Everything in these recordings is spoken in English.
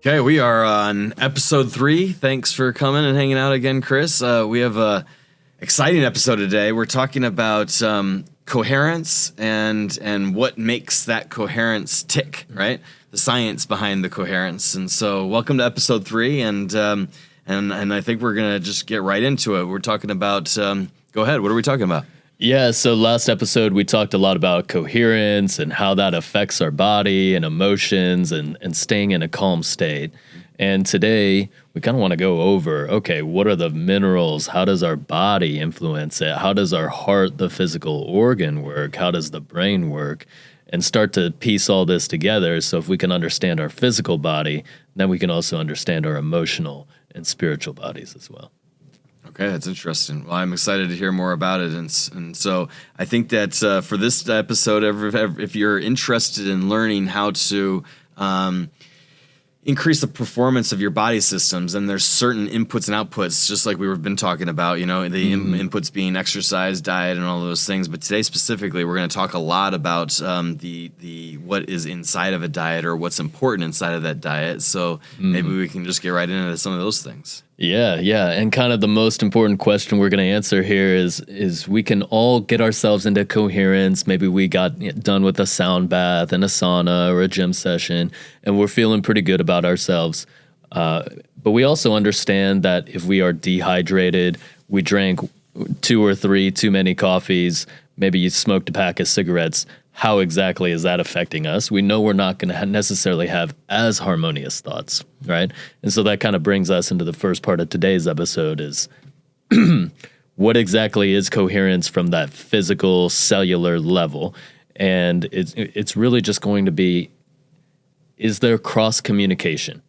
Okay, we are on episode 3. Thanks for coming and hanging out again, Chris. We have a exciting episode today. We're talking about coherence and what makes that coherence tick, right? The science behind the coherence. And so, welcome to episode 3, and I think we're gonna just get right into it. We're talking about. Go ahead. What are we talking about? Yeah, so last episode we talked a lot about coherence and how that affects our body and emotions and staying in a calm state. And today we kind of want to go over, okay, what are the minerals? How does our body influence it? How does our heart, the physical organ, work? How does the brain work? And start to piece all this together. So if we can understand our physical body, then we can also understand our emotional and spiritual bodies as well. Okay, that's interesting. Well, I'm excited to hear more about it, and so I think that for this episode, if you're interested in learning how to increase the performance of your body systems, and there's certain inputs and outputs, just like we've been talking about, the inputs being exercise, diet, and all those things. But today specifically, we're going to talk a lot about the what is inside of a diet or what's important inside of that diet. So maybe we can just get right into some of those things. Yeah. And kind of the most important question we're going to answer here is we can all get ourselves into coherence. Maybe we got done with a sound bath and a sauna or a gym session, and we're feeling pretty good about ourselves. But we also understand that if we are dehydrated, we drank 2 or 3 too many coffees, maybe you smoked a pack of cigarettes, how exactly is that affecting us? We know we're not going to necessarily have as harmonious thoughts, right? And so that kind of brings us into the first part of today's episode is what exactly is coherence from that physical cellular level? And it's really just going to be, is there cross communication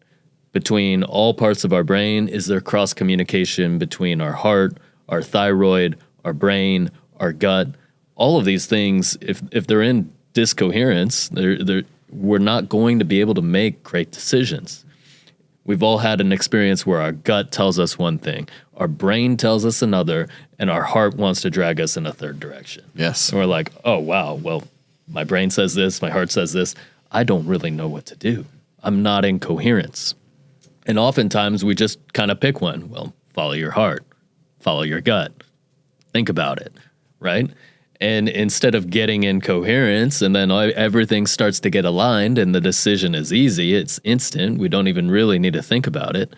between all parts of our brain? Is there cross communication between our heart, our thyroid, our brain, our gut? All of these things, if they're in discoherence, we're not going to be able to make great decisions. We've all had an experience where our gut tells us one thing, our brain tells us another, and our heart wants to drag us in a third direction. Yes. And we're like, oh, wow, well, my brain says this, my heart says this. I don't really know what to do. I'm not in coherence. And oftentimes we just kind of pick one. Well, follow your heart, follow your gut, think about it, right? And instead of getting in coherence and then everything starts to get aligned and the decision is easy, it's instant, we don't even really need to think about it,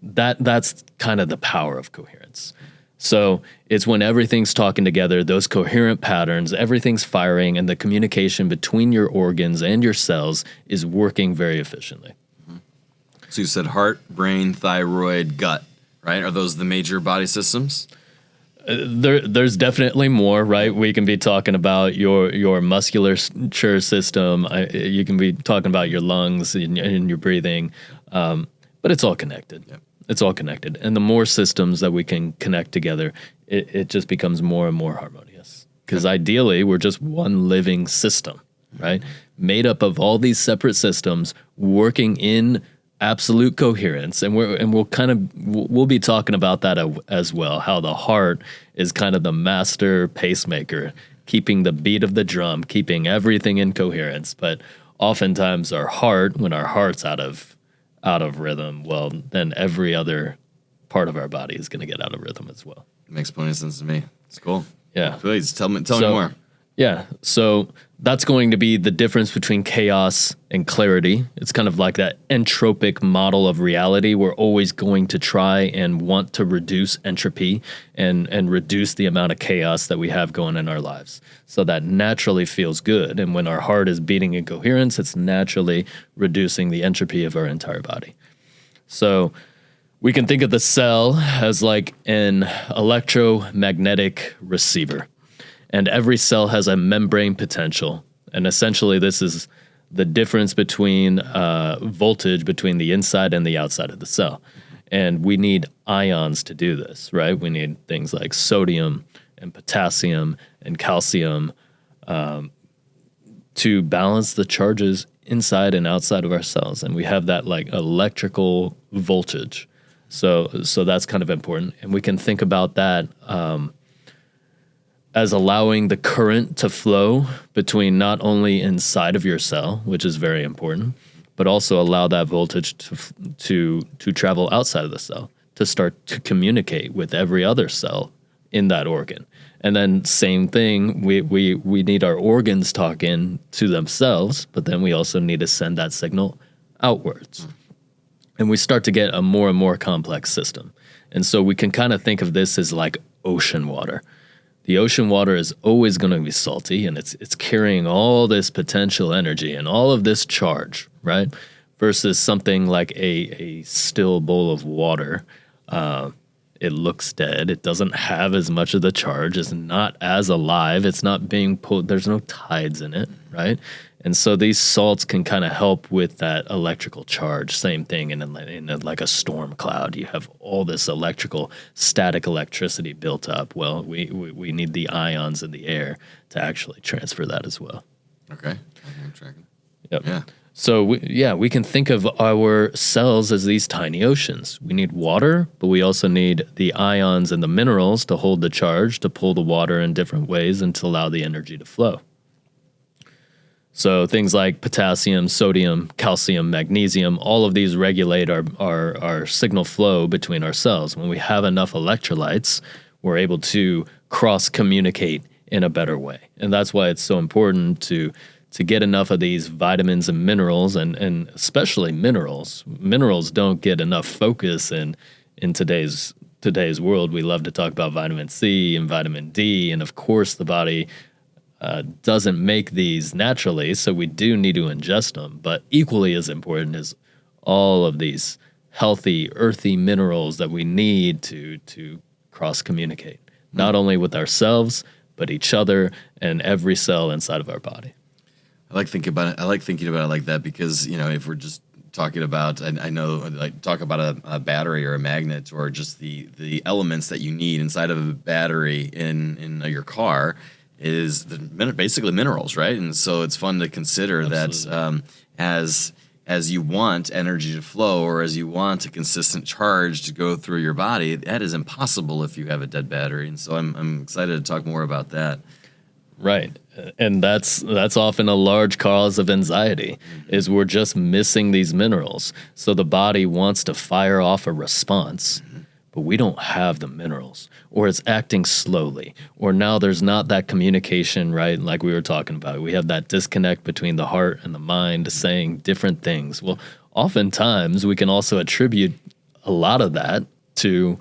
that's kind of the power of coherence. So it's when everything's talking together, those coherent patterns, everything's firing, and the communication between your organs and your cells is working very efficiently. So you said heart, brain, thyroid, gut, right? Are those the major body systems? There's definitely more, right? We can be talking about your musculature system. You can be talking about your lungs and your breathing, but it's all connected. Yep. It's all connected. And the more systems that we can connect together, it just becomes more and more harmonious. Because ideally, we're just one living system, right? Made up of all these separate systems working in absolute coherence, and we'll be talking about that as well, how the heart is kind of the master pacemaker, keeping the beat of the drum, keeping everything in coherence. But oftentimes our heart, when our heart's out of rhythm, well, then every other part of our body is going to get out of rhythm as well. Makes plenty of sense to me. It's cool. Yeah. Please tell me more. Yeah, so that's going to be the difference between chaos and clarity. It's kind of like that entropic model of reality. We're always going to try and want to reduce entropy and reduce the amount of chaos that we have going in our lives. So that naturally feels good. And when our heart is beating in coherence, it's naturally reducing the entropy of our entire body. So we can think of the cell as like an electromagnetic receiver. And every cell has a membrane potential. And essentially, this is the difference between voltage between the inside and the outside of the cell. And we need ions to do this, right? We need things like sodium and potassium and calcium to balance the charges inside and outside of our cells. And we have that like electrical voltage. So that's kind of important. And we can think about that as allowing the current to flow between not only inside of your cell, which is very important, but also allow that voltage to travel outside of the cell, to start to communicate with every other cell in that organ. And then same thing, we need our organs talking to themselves, but then we also need to send that signal outwards. And we start to get a more and more complex system. And so we can kind of think of this as like ocean water. The ocean water is always going to be salty, and it's carrying all this potential energy and all of this charge, right? Versus something like a still bowl of water. It looks dead. It doesn't have as much of the charge. It's not as alive. It's not being pulled. There's no tides in it, right? And so these salts can kind of help with that electrical charge. Same thing in like a storm cloud. You have all this static electricity built up. Well, we need the ions in the air to actually transfer that as well. Okay. I'm tracking. Yep. Yeah. So, we can think of our cells as these tiny oceans. We need water, but we also need the ions and the minerals to hold the charge, to pull the water in different ways and to allow the energy to flow. So things like potassium, sodium, calcium, magnesium, all of these regulate our signal flow between our cells. When we have enough electrolytes, we're able to cross-communicate in a better way. And that's why it's so important to get enough of these vitamins and minerals, and especially minerals. Minerals don't get enough focus in today's world. We love to talk about vitamin C and vitamin D, and of course the body doesn't make these naturally, so we do need to ingest them. But equally as important is all of these healthy, earthy minerals that we need to cross-communicate, not only with ourselves, but each other and every cell inside of our body. I like thinking about it like that because, if we're just talking about, I know, like talk about a battery or a magnet or just the elements that you need inside of a battery in your car is basically minerals, right? And so it's fun to consider Absolutely. That as you want energy to flow or as you want a consistent charge to go through your body, that is impossible if you have a dead battery. And so I'm excited to talk more about that. Right. And that's often a large cause of anxiety, is we're just missing these minerals. So the body wants to fire off a response, but we don't have the minerals, or it's acting slowly, or now there's not that communication, right? Like we were talking about, we have that disconnect between the heart and the mind saying different things. Well, oftentimes we can also attribute a lot of that to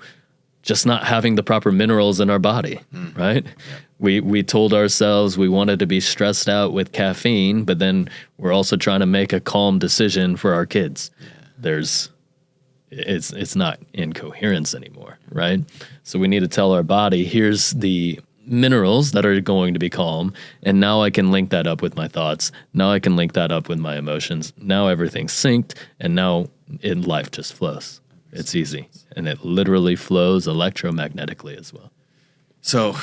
just not having the proper minerals in our body, right? Yeah. We told ourselves we wanted to be stressed out with caffeine, but then we're also trying to make a calm decision for our kids. Yeah. It's not in coherence anymore, right? So we need to tell our body, here's the minerals that are going to be calm, and now I can link that up with my thoughts. Now I can link that up with my emotions. Now everything's synced, and now life just flows. It's easy, and it literally flows electromagnetically as well. So,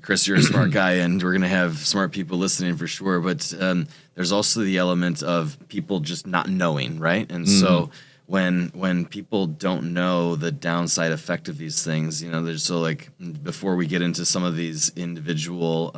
Chris, you're a smart guy, and we're going to have smart people listening for sure, but there's also the element of people just not knowing, right? And so when people don't know the downside effect of these things, before we get into some of these individual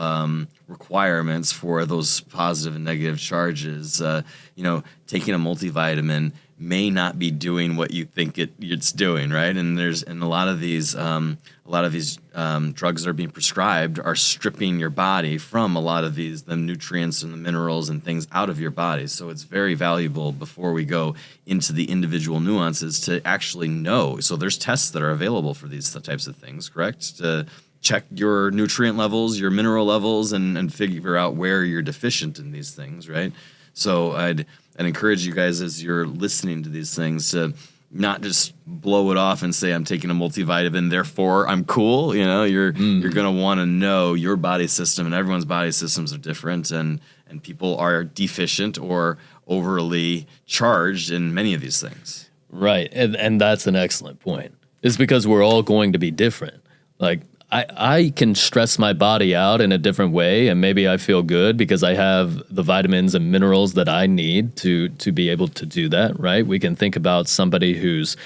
requirements for those positive and negative charges, taking a multivitamin may not be doing what you think it's doing, right? And a lot of these drugs that are being prescribed are stripping your body from a lot of the nutrients and the minerals and things out of your body. So it's very valuable before we go into the individual nuances to actually know. So there's tests that are available for these types of things, correct? To check your nutrient levels, your mineral levels, and figure out where you're deficient in these things, right? So I'd encourage you guys as you're listening to these things to not just blow it off and say, I'm taking a multivitamin, therefore I'm cool. You're going to want to know your body system, and everyone's body systems are different, and people are deficient or overly charged in many of these things. Right. And that's an excellent point. It's because we're all going to be different. Like, I can stress my body out in a different way, and maybe I feel good because I have the vitamins and minerals that I need to be able to do that, right? We can think about somebody who's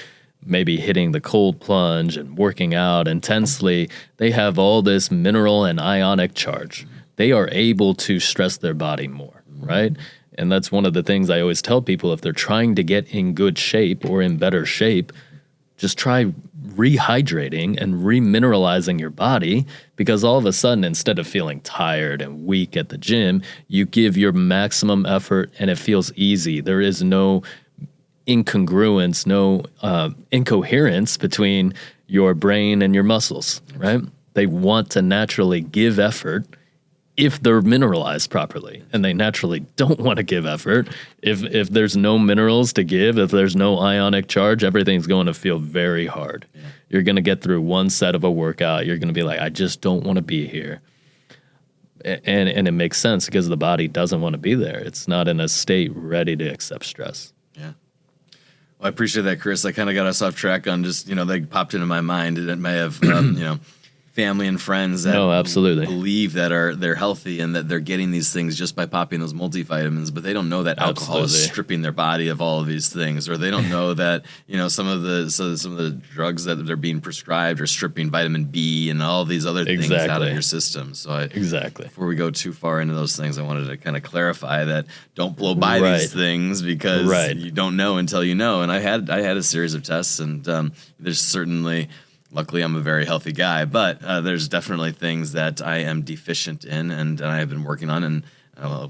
maybe hitting the cold plunge and working out intensely. They have all this mineral and ionic charge. They are able to stress their body more, right? And that's one of the things I always tell people, if they're trying to get in good shape or in better shape, just try rehydrating and remineralizing your body, because all of a sudden, instead of feeling tired and weak at the gym, you give your maximum effort and it feels easy. There is no incongruence, no incoherence between your brain and your muscles, right? They want to naturally give effort if they're mineralized properly, and they naturally don't want to give effort. If there's no minerals to give, if there's no ionic charge, everything's going to feel very hard. Yeah. You're going to get through one set of a workout. You're going to be like, I just don't want to be here. And it makes sense because the body doesn't want to be there. It's not in a state ready to accept stress. Yeah. Well, I appreciate that, Chris. I kind of got us off track on just, they popped into my mind, and it may have, family and friends that absolutely believe that they're healthy and that they're getting these things just by popping those multivitamins, but they don't know that alcohol is stripping their body of all of these things, or they don't know that some of the drugs that they're being prescribed are stripping vitamin B and all these other things out of your system. So before we go too far into those things, I wanted to kind of clarify that don't blow by these things, because you don't know until you know. And I had a series of tests, and there's certainly. Luckily, I'm a very healthy guy, but there's definitely things that I am deficient in, and I have been working on, and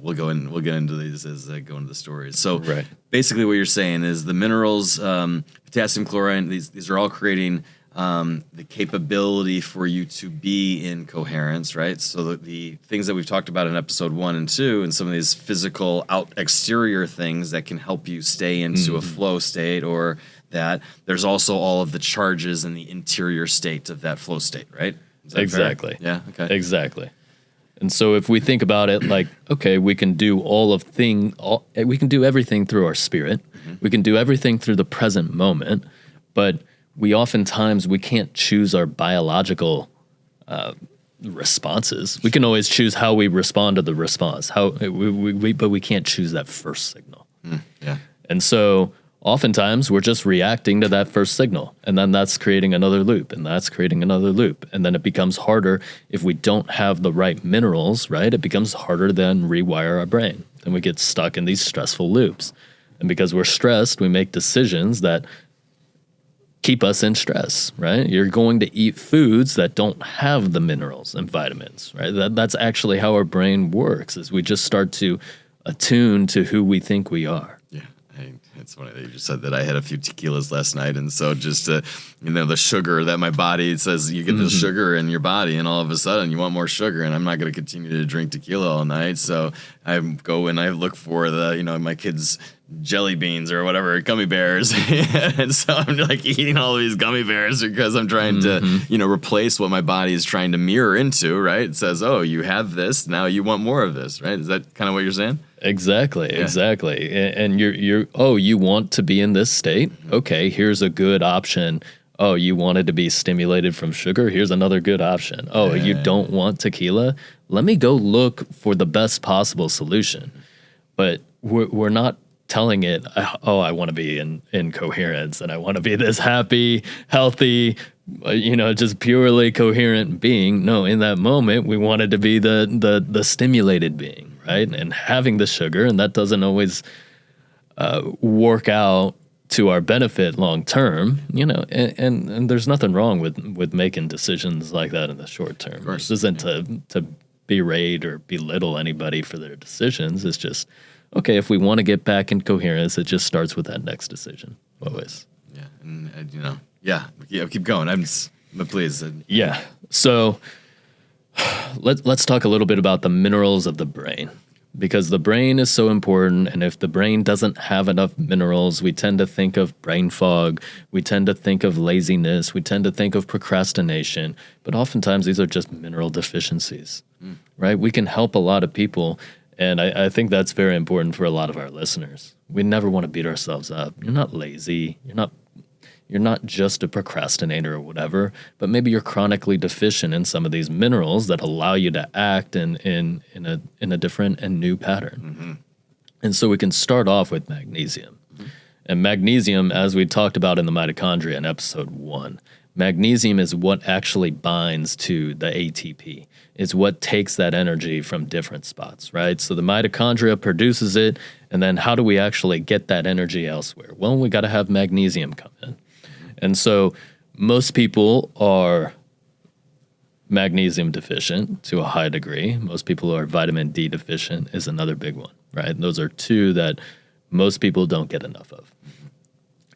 we'll get into these as I go into the stories. So basically what you're saying is the minerals, potassium, chlorine, these are all creating the capability for you to be in coherence, right? So the things that we've talked about in episode 1 and 2, and some of these physical exterior things that can help you stay into a flow state, or that there's also all of the charges in the interior state of that flow state, right? Exactly. Fair? Yeah. Okay. Exactly. And so if we think about it like, okay, we can do we can do everything through our spirit. Mm-hmm. We can do everything through the present moment, but we can't choose our biological responses. We can always choose how we respond to the response. But we can't choose that first signal. Yeah. And so oftentimes we're just reacting to that first signal, and then that's creating another loop, and that's creating another loop. And then it becomes harder if we don't have the right minerals, right? It becomes harder to then rewire our brain. Then we get stuck in these stressful loops. And because we're stressed, we make decisions that keep us in stress, right? You're going to eat foods that don't have the minerals and vitamins, right? That's actually how our brain works, is we just start to attune to who we think we are. Yeah. It's funny that you just said that. I had a few tequilas last night, and so just the sugar that my body says, you get the sugar in your body, and all of a sudden you want more sugar, and I'm not going to continue to drink tequila all night. So I go and I look for my kids' jelly beans or whatever, gummy bears, and so I'm like eating all of these gummy bears because I'm trying to replace what my body is trying to mirror into. Right? It says, oh, you have this, now you want more of this. Right? Is that kind of what you're saying? Exactly. And you want to be in this state? Okay, here's a good option. Oh, you wanted to be stimulated from sugar? Here's another good option. Oh, you don't want tequila? Let me go look for the best possible solution. But we're not telling it, I want to be in coherence, and I want to be this happy, healthy, just purely coherent being. No, in that moment, we wanted to be the stimulated being. Right, and having the sugar, and that doesn't always work out to our benefit long term, and there's nothing wrong with making decisions like that in the short term. This isn't to berate or belittle anybody for their decisions. It's just, okay, if we want to get back in coherence, it just starts with that next decision always. Yeah, and keep going. But please. Yeah, so. Let's talk a little bit about the minerals of the brain, because the brain is so important, and if the brain doesn't have enough minerals, we tend to think of brain fog, we tend to think of laziness, we tend to think of procrastination, but oftentimes these are just mineral deficiencies, right? We can help a lot of people, and I think that's very important for a lot of our listeners. We never want to beat ourselves up. You're not lazy, you're not just a procrastinator or whatever, but maybe you're chronically deficient in some of these minerals that allow you to act in a different and new pattern. Mm-hmm. And so we can start off with magnesium. Mm-hmm. And magnesium, as we talked about in the mitochondria in episode 1, magnesium is what actually binds to the ATP. is what takes that energy from different spots, right? So the mitochondria produces it, and then how do we actually get that energy elsewhere? Well, we got to have magnesium come in. And so most people are magnesium deficient to a high degree. Most people are vitamin D deficient is another big one, right? And those are two that most people don't get enough of.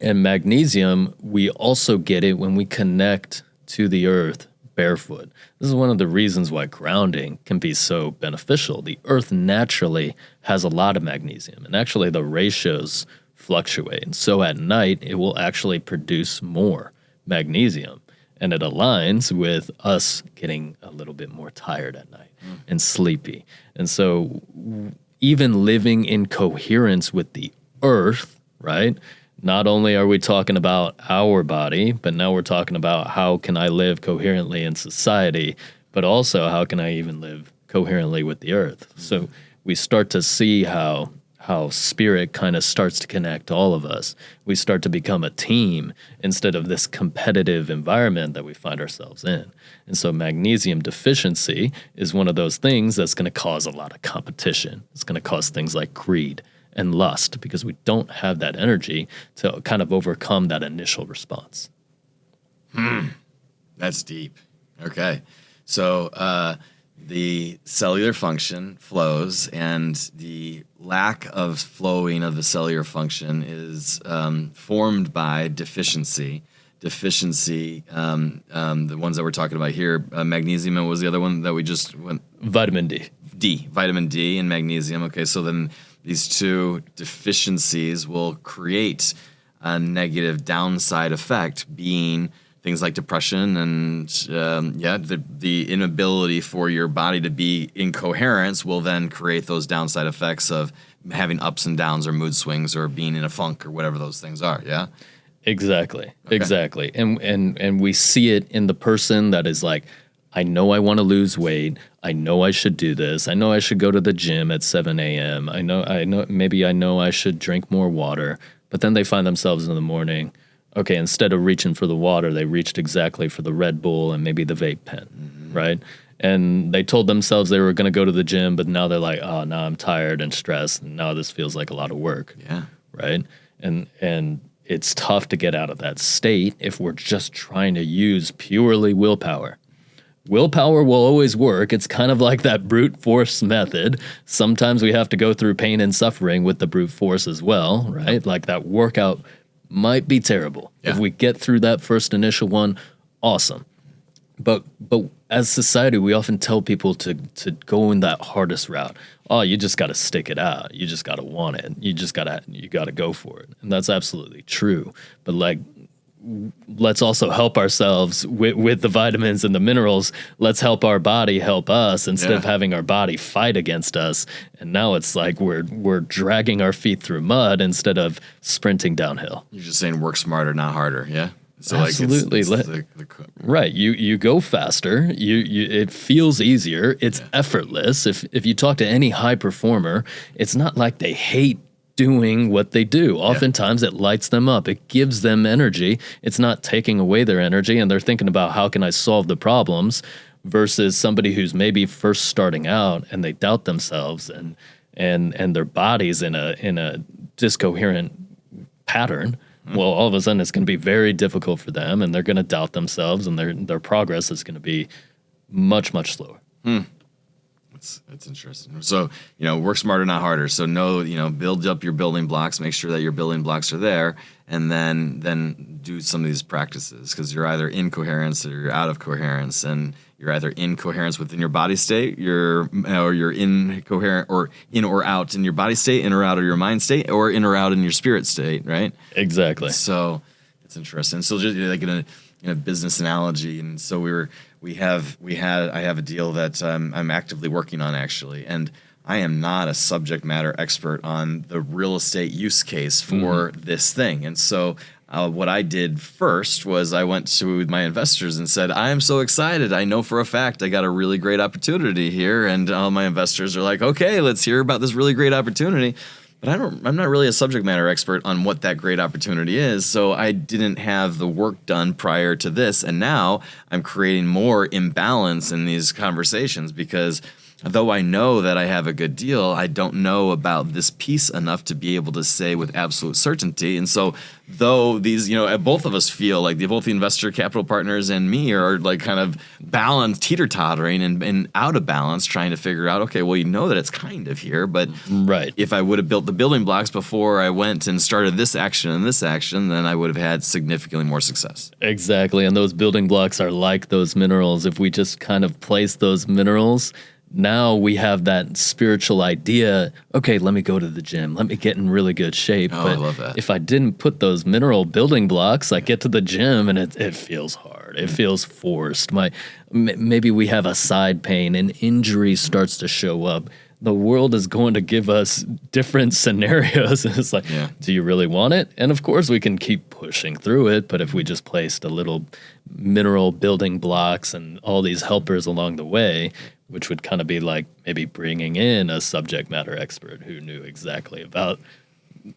And magnesium, we also get it when we connect to the earth barefoot. This is one of the reasons why grounding can be so beneficial. The earth naturally has a lot of magnesium, and actually the ratios fluctuate. And so at night, it will actually produce more magnesium, and it aligns with us getting a little bit more tired at night and sleepy. And so even living in coherence with the earth, right? Not only are we talking about our body, but now we're talking about how can I live coherently in society, but also how can I even live coherently with the earth? So we start to see how spirit kind of starts to connect all of us. We start to become a team instead of this competitive environment that we find ourselves in. And so magnesium deficiency is one of those things that's going to cause a lot of competition. It's going to cause things like greed and lust because we don't have that energy to kind of overcome that initial response. That's deep. Okay. So the cellular function flows, and the lack of flowing of the cellular function is formed by deficiency. Deficiency, the ones that we're talking about here, magnesium, and what was the other one that we just went? Vitamin D. Vitamin D and magnesium. Okay, so then these two deficiencies will create a negative downside effect, being things like depression and the inability for your body to be in coherence will then create those downside effects of having ups and downs or mood swings or being in a funk or whatever those things are. Yeah. Exactly. Okay. Exactly. And we see it in the person that is like, I know I want to lose weight. I know I should do this. I know I should go to the gym at 7 a.m. I know I should drink more water. But then they find themselves in the morning, okay, instead of reaching for the water, they reached exactly for the Red Bull and maybe the vape pen, right? And they told themselves they were going to go to the gym, but now they're like, oh, now I'm tired and stressed, and now this feels like a lot of work, right? And it's tough to get out of that state if we're just trying to use purely willpower. Willpower will always work. It's kind of like that brute force method. Sometimes we have to go through pain and suffering with the brute force as well, right? Like that workout might be terrible. Yeah. If we get through that first initial one, awesome. But as society, we often tell people to go in that hardest route. Oh, you just got to stick it out. You just got to want it. You got to go for it. And that's absolutely true. But like, let's also help ourselves with the vitamins and the minerals. Let's help our body help us instead of having our body fight against us. And now it's like we're dragging our feet through mud instead of sprinting downhill. You're just saying work smarter, not harder. Yeah. So absolutely. Right. You go faster. It feels easier. It's effortless. If you talk to any high performer, it's not like they hate doing what they do. Oftentimes it lights them up. It gives them energy. It's not taking away their energy, and they're thinking about how can I solve the problems versus somebody who's maybe first starting out and they doubt themselves and their body's in a discoherent pattern. Well, all of a sudden it's going to be very difficult for them, and they're going to doubt themselves, and their progress is going to be much, much slower. That's interesting. So, work smarter, not harder. So build up your building blocks, make sure that your building blocks are there, and then do some of these practices, because you're either in coherence or you're out of coherence, and you're either in coherence within your body state, or you're in coherent or in or out in your body state, in or out of your mind state, or in or out in your spirit state, right? Exactly. So it's interesting. So just like in a business analogy, and so I have a deal that I'm actively working on, actually, and I am not a subject matter expert on the real estate use case for this thing. And so what I did first was I went to my investors and said, I am so excited. I know for a fact I got a really great opportunity here. And all my investors are like, okay, let's hear about this really great opportunity. but I'm not really a subject matter expert on what that great opportunity is. So I didn't have the work done prior to this. And now I'm creating more imbalance in these conversations because though I know that I have a good deal, I don't know about this piece enough to be able to say with absolute certainty. And so though these, both of us feel like both the investor capital partners and me are like kind of balanced, teeter-tottering and out of balance, trying to figure out, okay, well, that it's kind of here, but right. If I would have built the building blocks before I went and started this action and this action, then I would have had significantly more success. Exactly. And those building blocks are like those minerals. If we just kind of place those minerals, now we have that spiritual idea, okay, let me go to the gym. Let me get in really good shape. Oh, but I love that. if I didn't put those mineral building blocks, I get to the gym and it feels hard. It feels forced. Maybe we have a side pain, and injury starts to show up. The world is going to give us different scenarios. It's like, do you really want it? And of course, we can keep pushing through it. But if we just placed a little mineral building blocks and all these helpers along the way, which would kind of be like maybe bringing in a subject matter expert who knew exactly about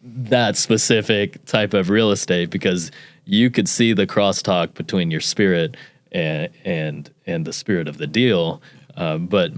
that specific type of real estate, because you could see the crosstalk between your spirit and the spirit of the deal. But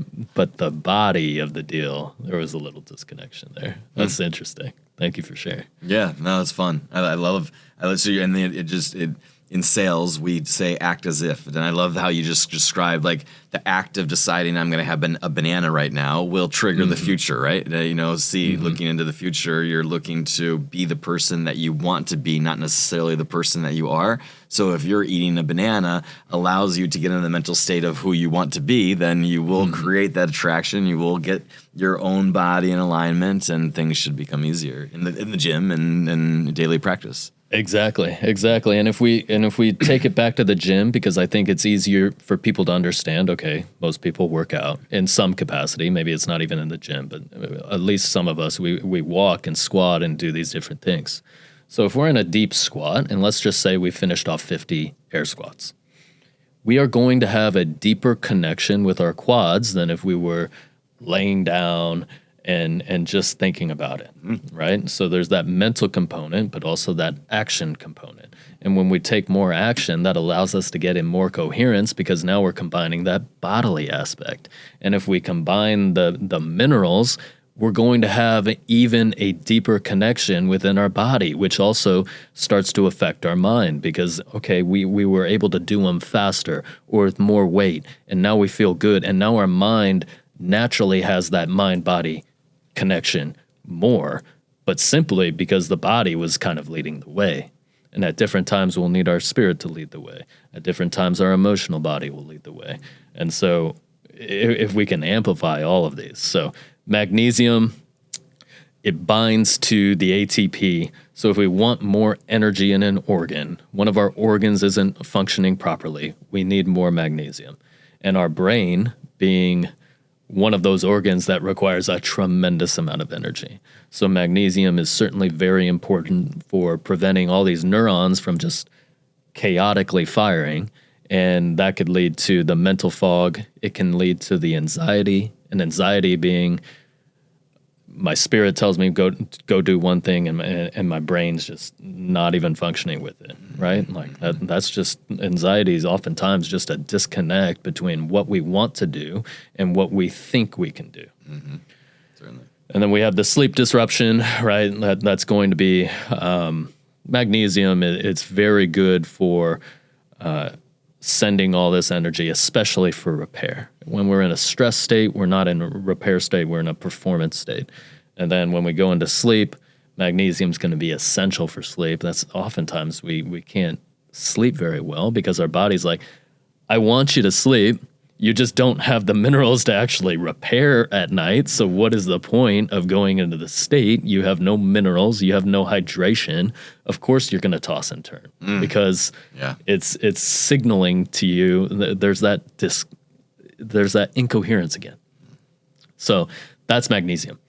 the body of the deal, there was a little disconnection there. That's interesting. Thank you for sharing. Yeah, no, it's fun. I love so and it in sales we say act as if, and I love how you just described like the act of deciding I'm going to have a banana right now will trigger the future, right? Looking into the future, you're looking to be the person that you want to be, not necessarily the person that you are. So if you're eating a banana allows you to get in the mental state of who you want to be, then you will create that attraction. You will get your own body in alignment, and things should become easier in the gym and in daily practice. Exactly. And if we take it back to the gym, because I think it's easier for people to understand, okay, most people work out in some capacity. Maybe it's not even in the gym, but at least some of us, we walk and squat and do these different things. So if we're in a deep squat, and let's just say we finished off 50 air squats, we are going to have a deeper connection with our quads than if we were laying down and just thinking about it, right? So there's that mental component, but also that action component. And when we take more action, that allows us to get in more coherence, because now we're combining that bodily aspect. And if we combine the minerals, we're going to have even a deeper connection within our body, which also starts to affect our mind, because, okay, we were able to do them faster or with more weight, and now we feel good. And now our mind naturally has that mind-body connection more, but simply because the body was kind of leading the way. And at different times, we'll need our spirit to lead the way. At different times, our emotional body will lead the way. And so if we can amplify all of these. So magnesium, it binds to the ATP. So if we want more energy in an organ, one of our organs isn't functioning properly, we need more magnesium. And our brain, being one of those organs that requires a tremendous amount of energy. So magnesium is certainly very important for preventing all these neurons from just chaotically firing, and that could lead to the mental fog. It can lead to the anxiety, and anxiety being my spirit tells me go do one thing, and my brain's just not even functioning with it, right? Like that's just, anxiety is oftentimes just a disconnect between what we want to do and what we think we can do. Mm-hmm. Certainly. And then we have the sleep disruption, right? That's going to be magnesium. It's very good for sending all this energy, especially for repair. When we're in a stress state, we're not in a repair state, we're in a performance state. And then when we go into sleep, magnesium is going to be essential for sleep. That's oftentimes we can't sleep very well because our body's like, I want you to sleep. You just don't have the minerals to actually repair at night. So what is the point of going into the state? You have no minerals. You have no hydration. Of course, you're going to toss and turn because it's signaling to you there's that incoherence again. So that's magnesium.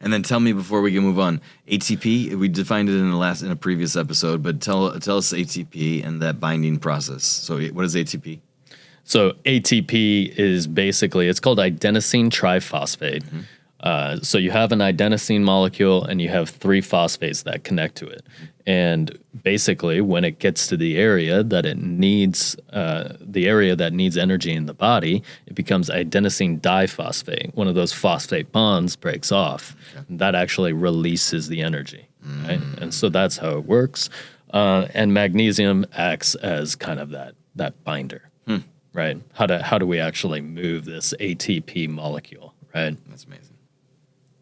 And then tell me before we can move on, ATP. We defined it in a previous episode, but tell us ATP and that binding process. So what is ATP? So ATP is basically, it's called adenosine triphosphate. So you have an adenosine molecule and you have 3 phosphates that connect to it. And basically, when it gets to the area that it needs, energy in the body, it becomes adenosine diphosphate. One of those phosphate bonds breaks off. Okay. That actually releases the energy, right? And so that's how it works. And magnesium acts as kind of that binder, right? How do we actually move this ATP molecule, right? That's amazing.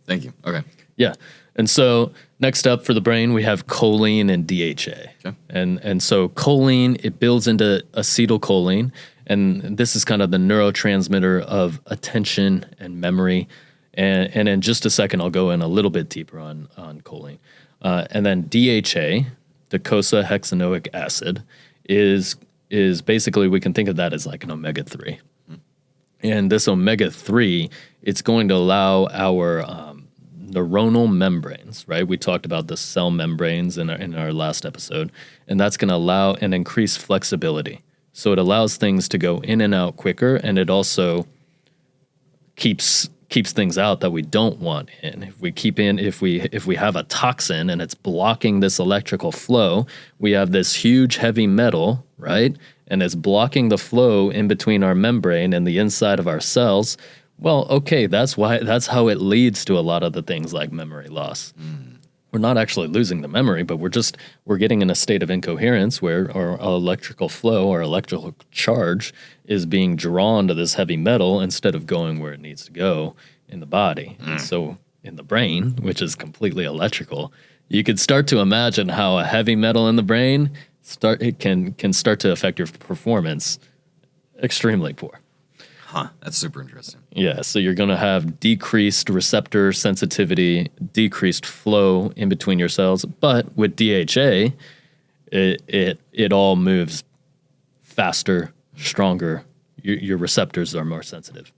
Thank you. Okay. Yeah. And so next up for the brain, we have choline and DHA. Okay. And so choline, it builds into acetylcholine, and this is kind of the neurotransmitter of attention and memory. And in just a second, I'll go in a little bit deeper on choline. And then DHA, docosahexaenoic acid, is basically, we can think of that as like an omega-3. And this omega-3, it's going to allow our neuronal membranes, right? We talked about the cell membranes in our last episode, and that's going to allow and increase flexibility. So it allows things to go in and out quicker, and it also keeps things out that we don't want in. If we have a toxin and it's blocking this electrical flow, we have this huge heavy metal, right? And it's blocking the flow in between our membrane and the inside of our cells. Well, okay, that's how it leads to a lot of the things like memory loss. We're not actually losing the memory, but we're getting in a state of incoherence where our electrical flow, our electrical charge is being drawn to this heavy metal instead of going where it needs to go in the body. And so in the brain, which is completely electrical, you could start to imagine how a heavy metal in the brain can start to affect your performance extremely poor. Huh, that's super interesting. Yeah, so you're going to have decreased receptor sensitivity, decreased flow in between your cells, but with DHA, it all moves faster, stronger. Your receptors are more sensitive.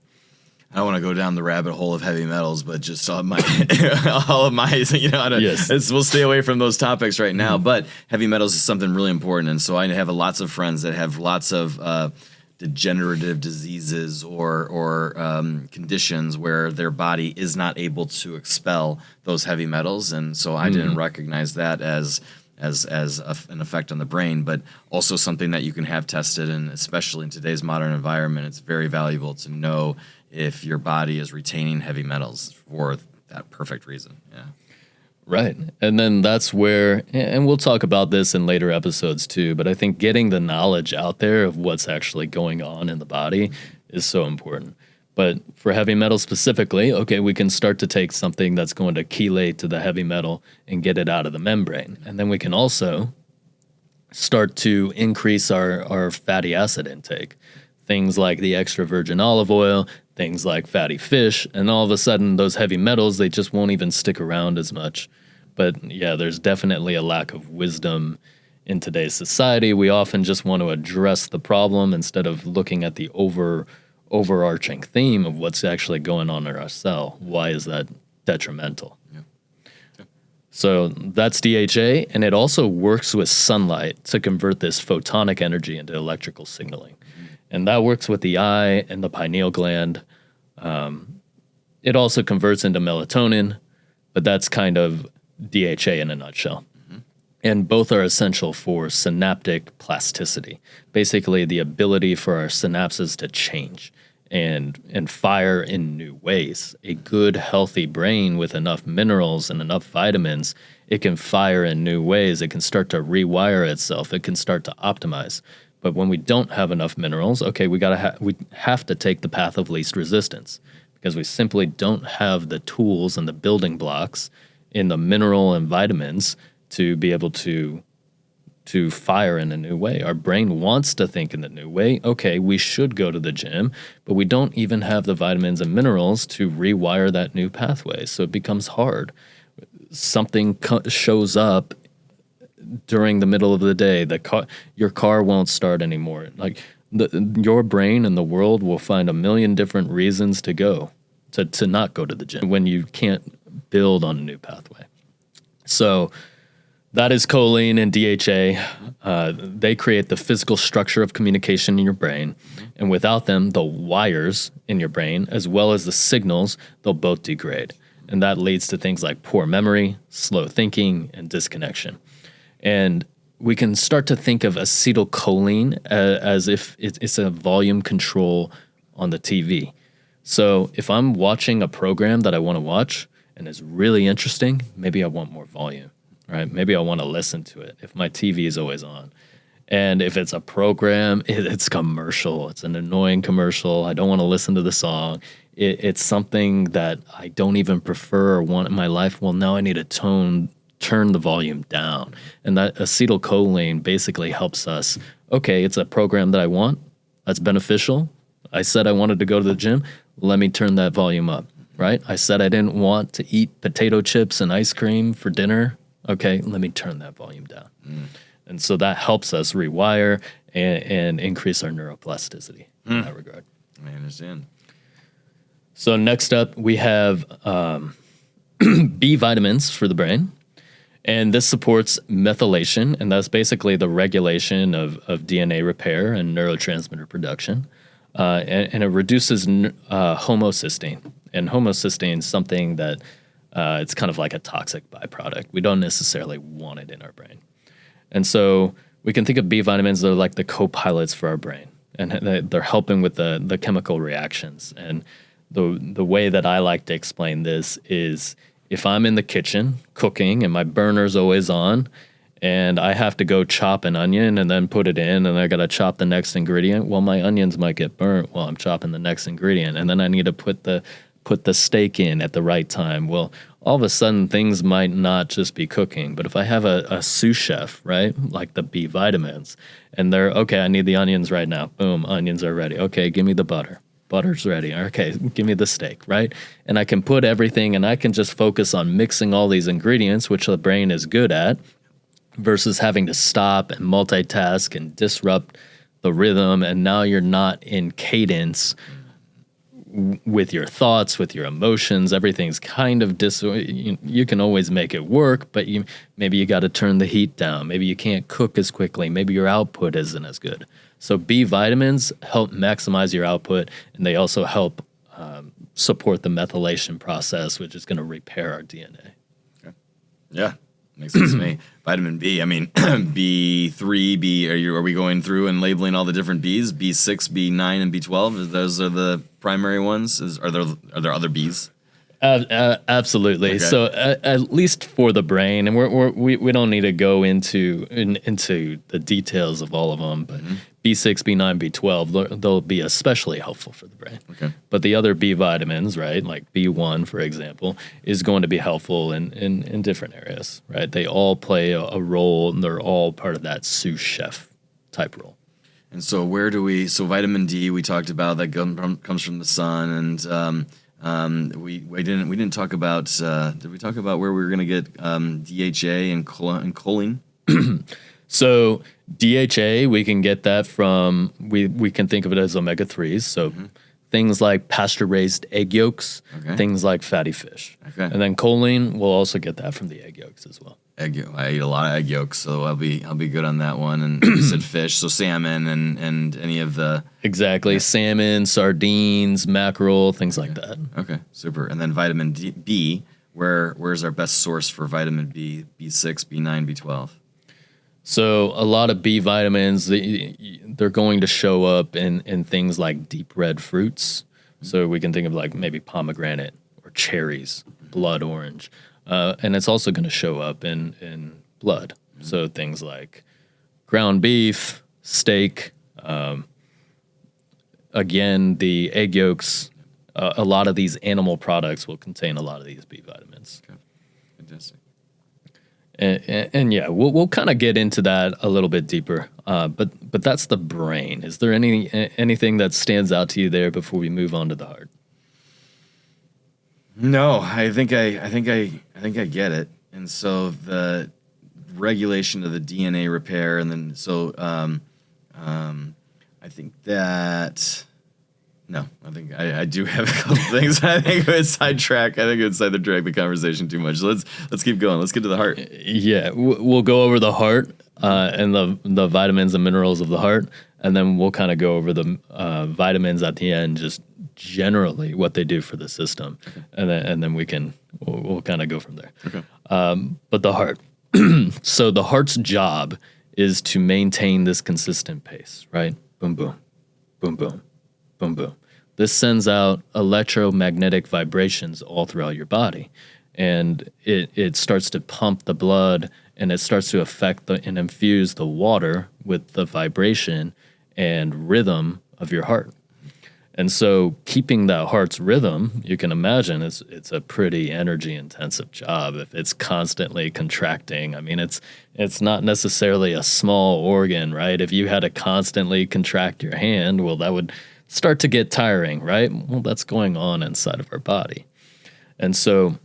I don't want to go down the rabbit hole of heavy metals, but just all of my, yes. We'll stay away from those topics right now. But heavy metals is something really important, and so I have lots of friends that have lots of degenerative diseases or conditions where their body is not able to expel those heavy metals, and so I didn't recognize that as an effect on the brain, but also something that you can have tested, and especially in today's modern environment, it's very valuable to know if your body is retaining heavy metals for that perfect reason. Yeah. Right. And then that's where, and we'll talk about this in later episodes too, but I think getting the knowledge out there of what's actually going on in the body is so important. But for heavy metal specifically, okay, we can start to take something that's going to chelate to the heavy metal and get it out of the membrane. And then we can also start to increase our fatty acid intake. Things like the extra virgin olive oil, things like fatty fish, and all of a sudden those heavy metals, they just won't even stick around as much. But yeah, there's definitely a lack of wisdom in today's society. We often just want to address the problem instead of looking at the overarching theme of what's actually going on in our cell. Why is that detrimental? Yeah. So that's DHA, and it also works with sunlight to convert this photonic energy into electrical signaling. And that works with the eye and the pineal gland. It also converts into melatonin, but that's kind of DHA in a nutshell. And both are essential for synaptic plasticity, basically the ability for our synapses to change and fire in new ways. A good, healthy brain with enough minerals and enough vitamins, it can fire in new ways. It can start to rewire itself. It can start to optimize. But when we don't have enough minerals, okay, we have to take the path of least resistance because we simply don't have the tools and the building blocks in the mineral and vitamins to be able to fire in a new way. Our brain wants to think in a new way. Okay, we should go to the gym, but we don't even have the vitamins and minerals to rewire that new pathway. So it becomes hard. Something shows up during the middle of the day. Your car won't start anymore. Like your brain and the world will find a million different reasons to not go to the gym when you can't build on a new pathway. So That is choline and DHA. They create the physical structure of communication in your brain. And without them, the wires in your brain, as well as the signals, they'll both degrade. And that leads to things like poor memory, slow thinking, and disconnection. And we can start to think of acetylcholine as if it's a volume control on the TV. So if I'm watching a program that I want to watch and it's really interesting, maybe I want more volume, right? Maybe I want to listen to it if my TV is always on. And if it's a program, it's commercial. It's an annoying commercial. I don't want to listen to the song. It's something that I don't even prefer or want in my life. Well, now I need to turn the volume down. And that acetylcholine basically helps us. Okay, it's a program that I want. That's beneficial. I said I wanted to go to the gym. Let me turn that volume up, right? I said I didn't want to eat potato chips and ice cream for dinner. Okay, let me turn that volume down. And so that helps us rewire and increase our neuroplasticity in that regard. I understand. So next up, we have B vitamins for the brain. And this supports methylation, and that's basically the regulation of DNA repair and neurotransmitter production. And it reduces homocysteine. And homocysteine is something that it's kind of like a toxic byproduct. We don't necessarily want it in our brain. And so we can think of B vitamins, they're like the co-pilots for our brain. And they're helping with the chemical reactions. And the way that I like to explain this is if I'm in the kitchen cooking and my burner's always on and I have to go chop an onion and then put it in and I got to chop the next ingredient, well, my onions might get burnt while I'm chopping the next ingredient. And then I need to put the steak in at the right time. Well, all of a sudden things might not just be cooking, but if I have a sous chef, right, like the B vitamins, and they're, okay, I need the onions right now. Boom, onions are ready. Okay, give me the butter. Butter's ready. Okay, give me the steak, right? And I can put everything and I can just focus on mixing all these ingredients, which the brain is good at, versus having to stop and multitask and disrupt the rhythm. And now you're not in cadence with your thoughts, with your emotions. Everything's kind of you can always make it work, but maybe you got to turn the heat down. Maybe you can't cook as quickly. Maybe your output isn't as good. So B vitamins help maximize your output, and they also help support the methylation process, which is going to repair our DNA. Okay. Yeah, makes sense to me. Vitamin B, I mean, B3, B, are we going through and labeling all the different Bs? B6, B9, and B12? Those are the primary ones? Are there other Bs? Absolutely. Okay. So at least for the brain, and we don't need to go into the details of all of them, but B6, B9, B12, they'll be especially helpful for the brain. Okay. But the other B vitamins, right, like B1, for example, is going to be helpful in different areas, right? They all play a role, and they're all part of that sous chef type role. And so so vitamin D, we talked about, that comes from the sun, and we didn't talk about, did we talk about where we were going to get DHA and choline? So DHA, we can get that from, we can think of it as omega-3s. So things like pasture-raised egg yolks, things like fatty fish. Okay. And then choline, we'll also get that from the egg yolks as well. Egg yolk. I eat a lot of egg yolks, so I'll be good on that one. And you said fish, so salmon and any of the... Exactly. Yeah. Salmon, sardines, mackerel, things like that. Okay, super. And then vitamin B, where's our best source for vitamin B, B6, B9, B12? So a lot of B vitamins, they're going to show up in things like deep red fruits. So we can think of like maybe pomegranate or cherries, blood orange. And it's also going to show up in blood. So things like ground beef, steak, again, the egg yolks, a lot of these animal products will contain a lot of these B vitamins. Okay. Fantastic. And yeah, we'll kind of get into that a little bit deeper. But that's the brain. Is there anything that stands out to you there before we move on to the heart? No, I think I get it. And so the regulation of the DNA repair, and then I think that No, I think I do have a couple things. I think it would sidetrack. I think it would sidetrack the conversation too much. So let's keep going. Let's get to the heart. Yeah, we'll go over the heart and the vitamins and minerals of the heart, and then we'll kind of go over the vitamins at the end, just generally what they do for the system, and then we'll kind of go from there. Okay. But the heart. So the heart's job is to maintain this consistent pace, right? Boom, boom, boom, boom, boom, boom. This sends out electromagnetic vibrations all throughout your body, and it starts to pump the blood, and it starts to affect and infuse the water with the vibration and rhythm of your heart. And so keeping that heart's rhythm, you can imagine it's a pretty energy intensive job if it's constantly contracting. I mean, it's not necessarily a small organ, right? If you had to constantly contract your hand, well, that would start to get tiring, right? Well, that's going on inside of our body. And so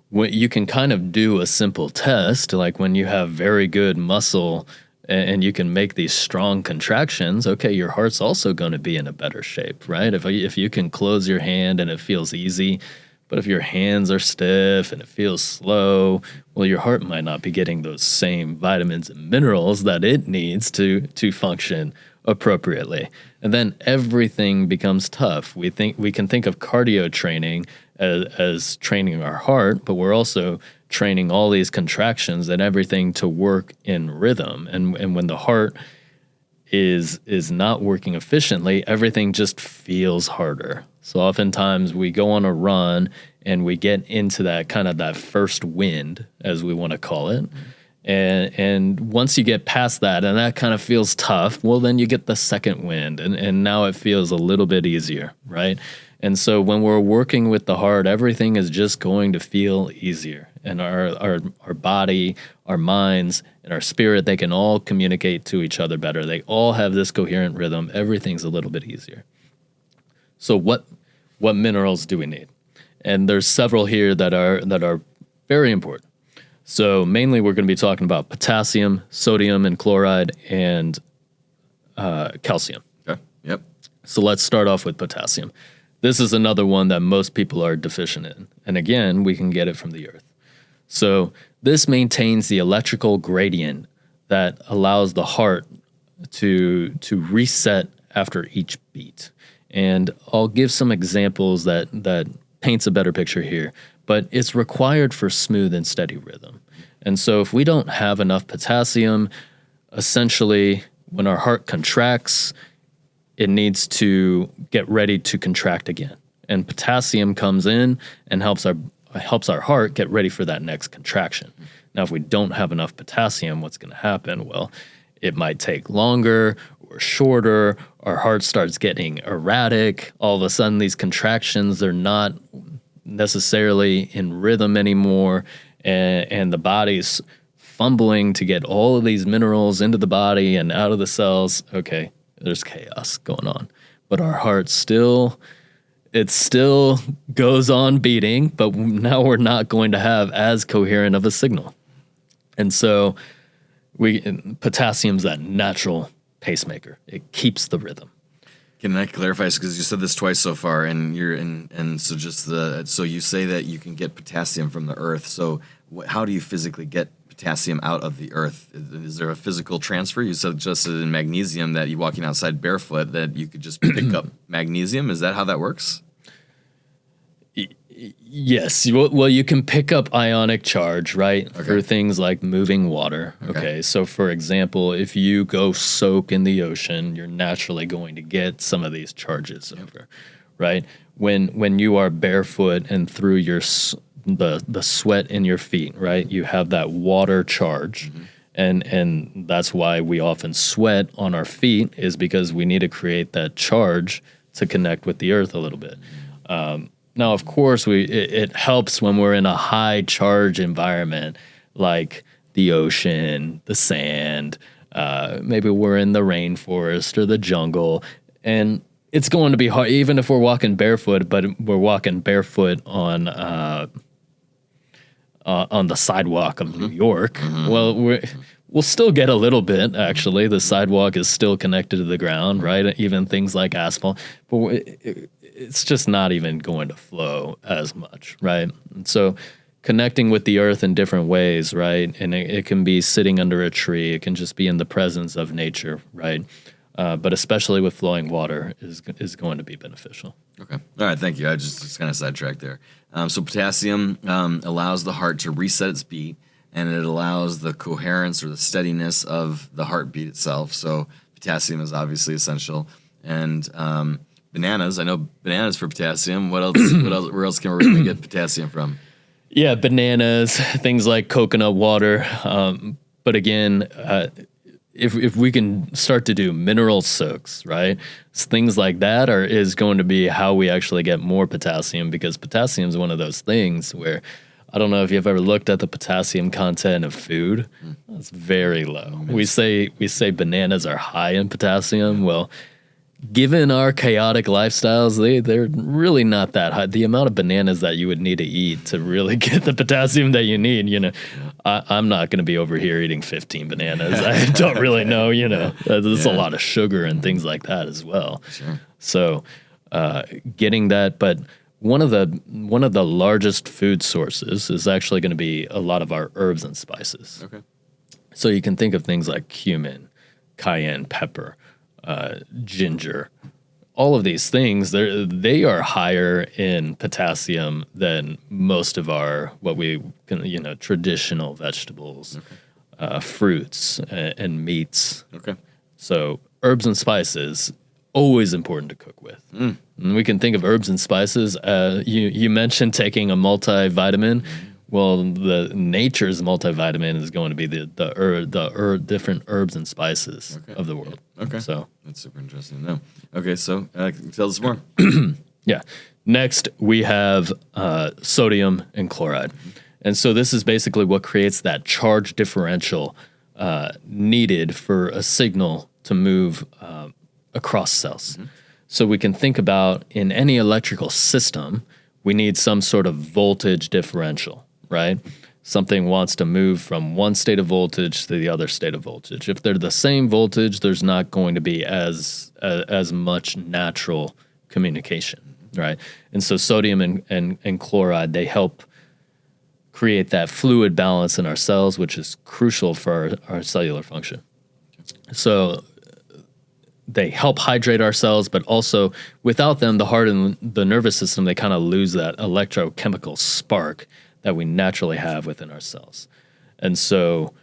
when you can kind of do a simple test, like when you have very good muscle and you can make these strong contractions, okay, your heart's also going to be in a better shape, right? If you can close your hand and it feels easy, but if your hands are stiff and it feels slow, well, your heart might not be getting those same vitamins and minerals that it needs to function appropriately. And then everything becomes tough. We can think of cardio training as training our heart, but we're also training all these contractions and everything to work in rhythm. And when the heart is not working efficiently, everything just feels harder. So oftentimes we go on a run and we get into that kind of that first wind, as we want to call it. And once you get past that and that kind of feels tough, well, then you get the second wind and now it feels a little bit easier, right? And so when we're working with the heart, everything is just going to feel easier. And our body, our minds, and our spirit, they can all communicate to each other better. They all have this coherent rhythm. Everything's a little bit easier. So what minerals do we need? And there's several here that are very important. So mainly we're going to be talking about potassium, sodium and chloride, and calcium. Okay. Yep. So let's start off with potassium. This is another one that most people are deficient in. And again, we can get it from the earth. So this maintains the electrical gradient that allows the heart to reset after each beat. And I'll give some examples that paints a better picture here, but it's required for smooth and steady rhythm. And so if we don't have enough potassium, essentially when our heart contracts, it needs to get ready to contract again. And potassium comes in and helps our heart get ready for that next contraction. Now, if we don't have enough potassium, what's going to happen? Well, it might take longer or shorter. Our heart starts getting erratic. All of a sudden, these contractions are not necessarily in rhythm anymore, and the body's fumbling to get all of these minerals into the body and out of the cells. Okay, there's chaos going on. But our heart still goes on beating, but now we're not going to have as coherent of a signal. And so potassium's that natural pacemaker. It keeps the rhythm. Can I clarify, because you said this twice so far, and so so you say that you can get potassium from the earth. So how do you physically get potassium out of the earth? Is there a physical transfer? You suggested in magnesium that you walking outside barefoot that you could just pick up magnesium. Is that how that works? Yes. Well, you can pick up ionic charge, right? Okay. For things like moving water. Okay. So for example, if you go soak in the ocean, you're naturally going to get some of these charges over, right? When you are barefoot and through the sweat in your feet, right? You have that water charge. Mm-hmm. And that's why we often sweat on our feet, is because we need to create that charge to connect with the earth a little bit. Now, of course, it helps when we're in a high charge environment like the ocean, the sand, maybe we're in the rainforest or the jungle, and it's going to be hard, even if we're walking barefoot, but we're walking barefoot on the sidewalk of New York. Mm-hmm. Well, We'll still get a little bit, actually. The sidewalk is still connected to the ground, right? Even things like asphalt. But it's just not even going to flow as much, right? And so connecting with the earth in different ways, right? And it can be sitting under a tree. It can just be in the presence of nature, right? But especially with flowing water is going to be beneficial. Okay. All right. Thank you. I just kind of sidetracked there. So potassium allows the heart to reset its beat, and it allows the coherence or the steadiness of the heartbeat itself. So potassium is obviously essential. And bananas, I know bananas for potassium. What else? Where else can we get potassium from? Yeah, bananas, things like coconut water. But again, if we can start to do mineral soaks, right? Things like that is going to be how we actually get more potassium, because potassium is one of those things where I don't know if you've ever looked at the potassium content of food. It's very low. We say bananas are high in potassium. Well, given our chaotic lifestyles, they're really not that high. The amount of bananas that you would need to eat to really get the potassium that you need, I'm not going to be over here eating 15 bananas. I don't really know, there's a lot of sugar and things like that as well. Sure. So getting that, but one of the largest food sources is actually going to be a lot of our herbs and spices. Okay. So you can think of things like cumin, cayenne pepper, ginger, all of these things. They are higher in potassium than most of our traditional vegetables, fruits, and meats. Okay. So herbs and spices, always important to cook with. And we can think of herbs and spices. You mentioned taking a multivitamin. Well, the nature's multivitamin is going to be the different herbs and spices of the world. Okay. So that's super interesting to know. Okay, so tell us more. Yeah. Next, we have sodium and chloride. And so this is basically what creates that charge differential needed for a signal to move across cells. So we can think about in any electrical system, we need some sort of voltage differential, right? Something wants to move from one state of voltage to the other state of voltage. If they're the same voltage, there's not going to be as much natural communication, right? And so sodium and chloride, they help create that fluid balance in our cells, which is crucial for our cellular function. So they help hydrate our cells, but also without them, the heart and the nervous system, they kind of lose that electrochemical spark that we naturally have within our cells. And so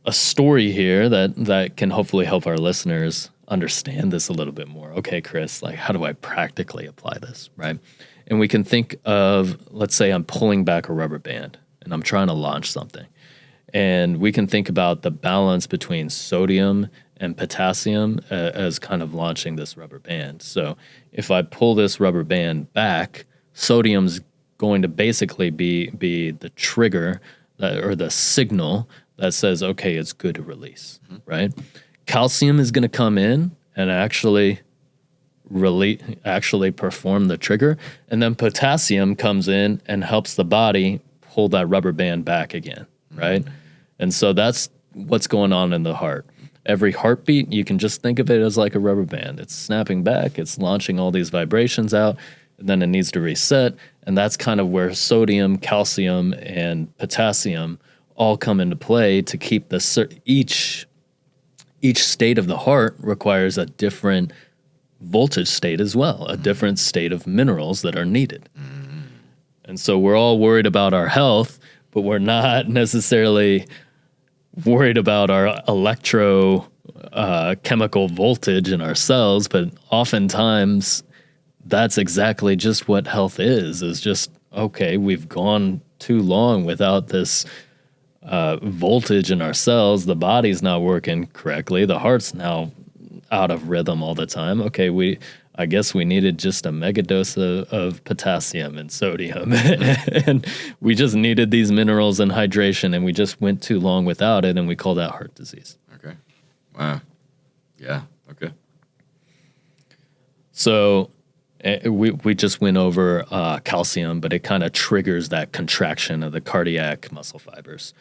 a story here that can hopefully help our listeners understand this a little bit more. Okay, Chris, like how do I practically apply this, right? And we can think of, let's say I'm pulling back a rubber band and I'm trying to launch something. And we can think about the balance between sodium and potassium as kind of launching this rubber band. So if I pull this rubber band back, sodium's going to basically be the trigger or the signal that says, okay, it's good to release, right? Calcium is going to come in and actually perform the trigger. And then potassium comes in and helps the body pull that rubber band back again, right? And so that's what's going on in the heart. Every heartbeat, you can just think of it as like a rubber band. It's snapping back, it's launching all these vibrations out, and then it needs to reset. And that's kind of where sodium, calcium, and potassium all come into play to keep each state of the heart requires a different voltage state as well, a different state of minerals that are needed. And so we're all worried about our health, but we're not necessarily worried about our chemical voltage in our cells, but oftentimes that's exactly just what health is just, okay, we've gone too long without this voltage in our cells. The body's not working correctly. The heart's now out of rhythm all the time. Okay, I guess we needed just a mega dose of potassium and sodium. And we just needed these minerals and hydration, and we just went too long without it, and we call that heart disease. Okay. Wow. Yeah. Okay. So we just went over calcium, but it kind of triggers that contraction of the cardiac muscle fibers.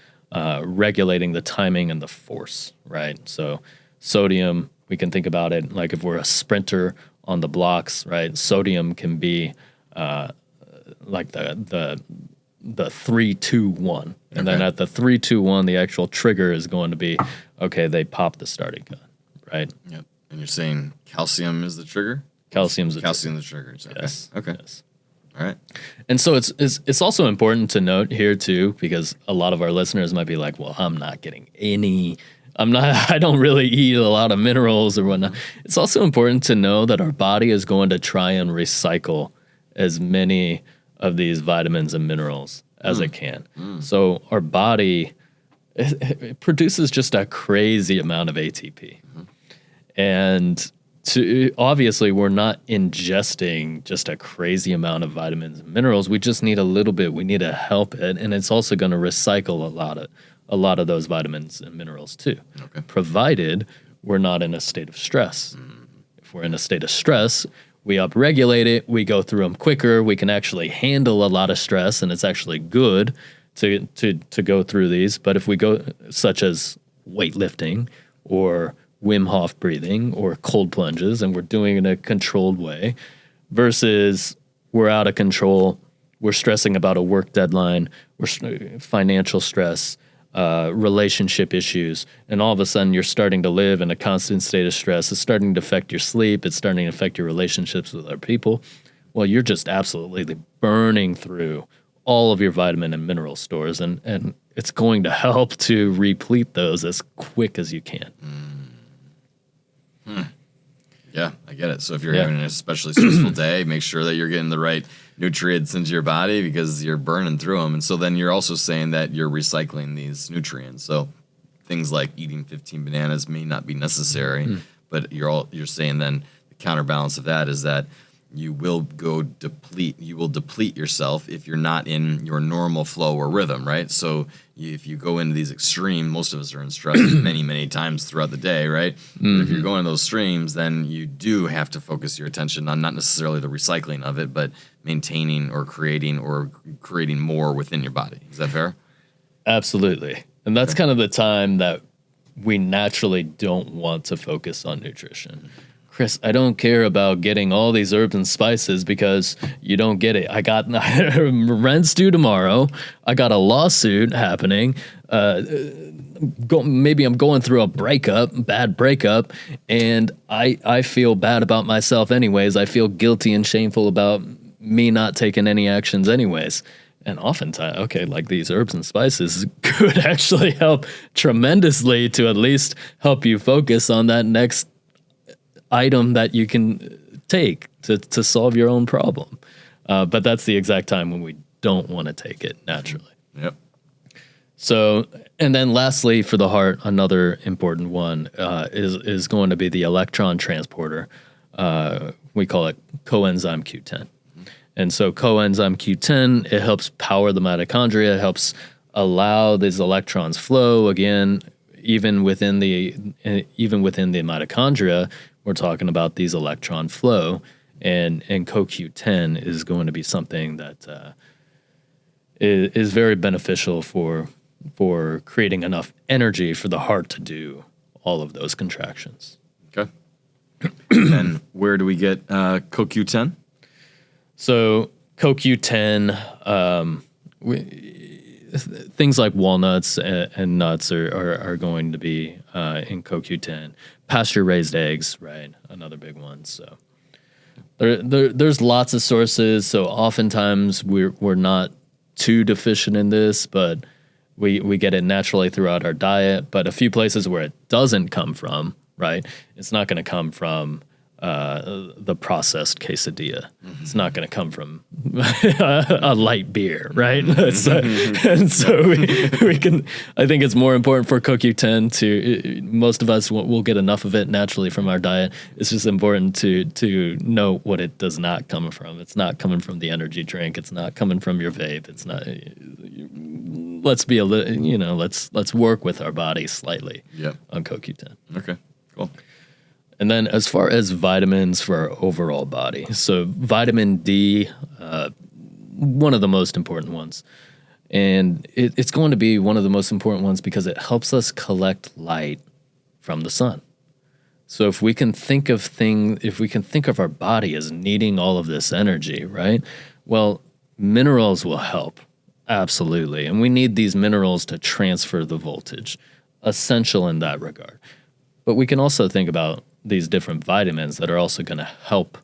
regulating the timing and the force, right? So sodium, we can think about it like if we're a sprinter on the blocks, right? Sodium can be like the 3-2-1, and then at the 3-2-1, the actual trigger is going to be okay. They pop the starting gun, right? Yep. And you're saying calcium is the trigger? Calcium's the trigger. Okay. Yes. Okay. Yes. All right. And so it's also important to note here too, because a lot of our listeners might be like, well, I don't really eat a lot of minerals or whatnot. It's also important to know that our body is going to try and recycle as many of these vitamins and minerals as it can. So our body it produces just a crazy amount of ATP. And obviously, we're not ingesting just a crazy amount of vitamins and minerals. We just need a little bit. We need to help it, and it's also going to recycle a lot of those vitamins and minerals too, provided we're not in a state of stress. If we're in a state of stress, we upregulate it. We go through them quicker. We can actually handle a lot of stress, and it's actually good to go through these. But if we go, such as weightlifting or Wim Hof breathing or cold plunges, and we're doing it in a controlled way, versus we're out of control, we're stressing about a work deadline, we're financial stress, relationship issues, and all of a sudden you're starting to live in a constant state of stress. It's starting to affect your sleep. It's starting to affect your relationships with other people. Well, you're just absolutely burning through all of your vitamin and mineral stores, and it's going to help to replete those as quick as you can. Yeah, I get it. So if you're having an especially stressful day, make sure that you're getting the right nutrients into your body because you're burning through them. And so then you're also saying that you're recycling these nutrients. So things like eating 15 bananas may not be necessary, but you're saying then the counterbalance of that is that you will deplete yourself if you're not in your normal flow or rhythm, right? So if you go into these extreme, most of us are in stress many, many times throughout the day, right? But if you're going in those streams, then you do have to focus your attention on not necessarily the recycling of it, but maintaining or creating more within your body. Is that fair? Absolutely. And that's kind of the time that we naturally don't want to focus on nutrition. Chris, I don't care about getting all these herbs and spices because you don't get it. I got rent's due tomorrow. I got a lawsuit happening. Maybe I'm going through a bad breakup, and I feel bad about myself anyways. I feel guilty and shameful about me not taking any actions anyways. And oftentimes, like these herbs and spices could actually help tremendously to at least help you focus on that next item that you can take to solve your own problem. But that's the exact time when we don't want to take it naturally. Yep. So, and then lastly, for the heart, another important one is going to be the electron transporter. We call it coenzyme Q10. And so coenzyme Q10, it helps power the mitochondria, it helps allow these electrons flow. Again, even within the mitochondria, we're talking about these electron flow, and CoQ10 is going to be something that is very beneficial for creating enough energy for the heart to do all of those contractions. Okay. And where do we get CoQ10? So CoQ10, things like walnuts and nuts are going to be in CoQ10. Pasture-raised eggs, right? Another big one. So there's lots of sources. So oftentimes we're not too deficient in this, but we get it naturally throughout our diet. But a few places where it doesn't come from, right? It's not going to come from the processed quesadilla. It's not going to come from a light beer, right? And so we can. I think it's more important for CoQ10 to. Most of us will get enough of it naturally from our diet. It's just important to know what it does not come from. It's not coming from the energy drink. It's not coming from your vape. It's not. Let's be let's work with our body slightly. On CoQ10. Okay. Cool. And then as far as vitamins for our overall body, so vitamin D, one of the most important ones. And it's going to be one of the most important ones because it helps us collect light from the sun. So if we can think of our body as needing all of this energy, right? Well, minerals will help, absolutely. And we need these minerals to transfer the voltage, essential in that regard. But we can also think about these different vitamins that are also going to help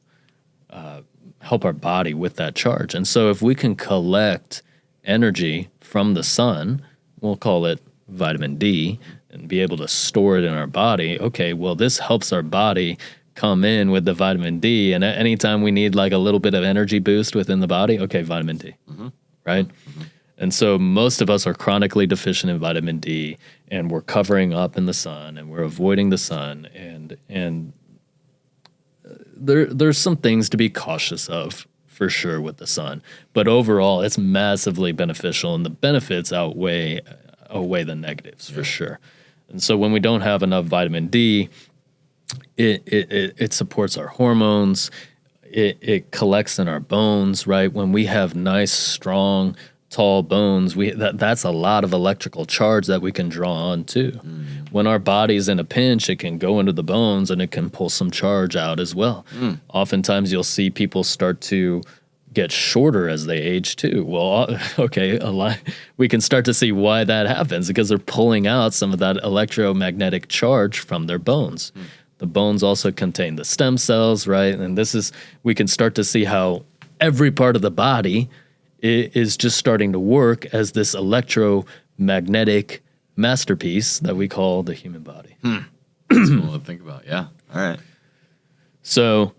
our body with that charge. And so if we can collect energy from the sun, we'll call it vitamin D, and be able to store it in our body, okay, well, this helps our body come in with the vitamin D. And anytime we need like a little bit of energy boost within the body, okay, vitamin D, right? Mm-hmm. And so most of us are chronically deficient in vitamin D, and we're covering up in the sun, and we're avoiding the sun, and there's some things to be cautious of for sure with the sun. But overall, it's massively beneficial, and the benefits outweigh the negatives for sure. And so when we don't have enough vitamin D, it supports our hormones. It collects in our bones, right? When we have nice, strong, tall bones, that's a lot of electrical charge that we can draw on too. When our body's in a pinch, it can go into the bones and it can pull some charge out as well. Oftentimes you'll see people start to get shorter as they age too. Well, okay, we can start to see why that happens because they're pulling out some of that electromagnetic charge from their bones. The bones also contain the stem cells, right? And we can start to see how every part of the body is just starting to work as this electromagnetic masterpiece that we call the human body. That's cool to think about. Yeah. All right. So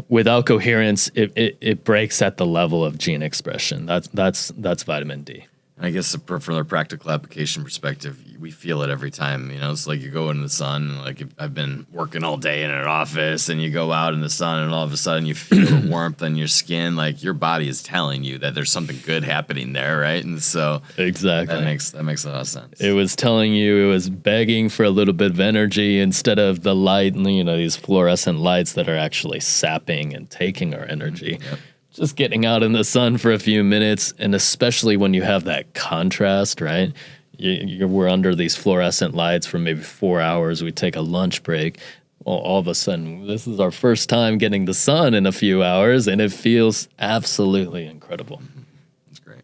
without coherence, it breaks at the level of gene expression. That's vitamin D. I guess from a practical application perspective, we feel it every time. It's like you go into the sun. Like I've been working all day in an office, and you go out in the sun, and all of a sudden you feel the warmth on your skin. Like your body is telling you that there's something good happening there, right? And so exactly that makes a lot of sense. It was telling you, it was begging for a little bit of energy instead of the light, these fluorescent lights that are actually sapping and taking our energy. Yep. Just getting out in the sun for a few minutes, and especially when you have that contrast, right? We're under these fluorescent lights for maybe 4 hours. We take a lunch break. Well, all of a sudden, this is our first time getting the sun in a few hours, and it feels absolutely incredible. That's great.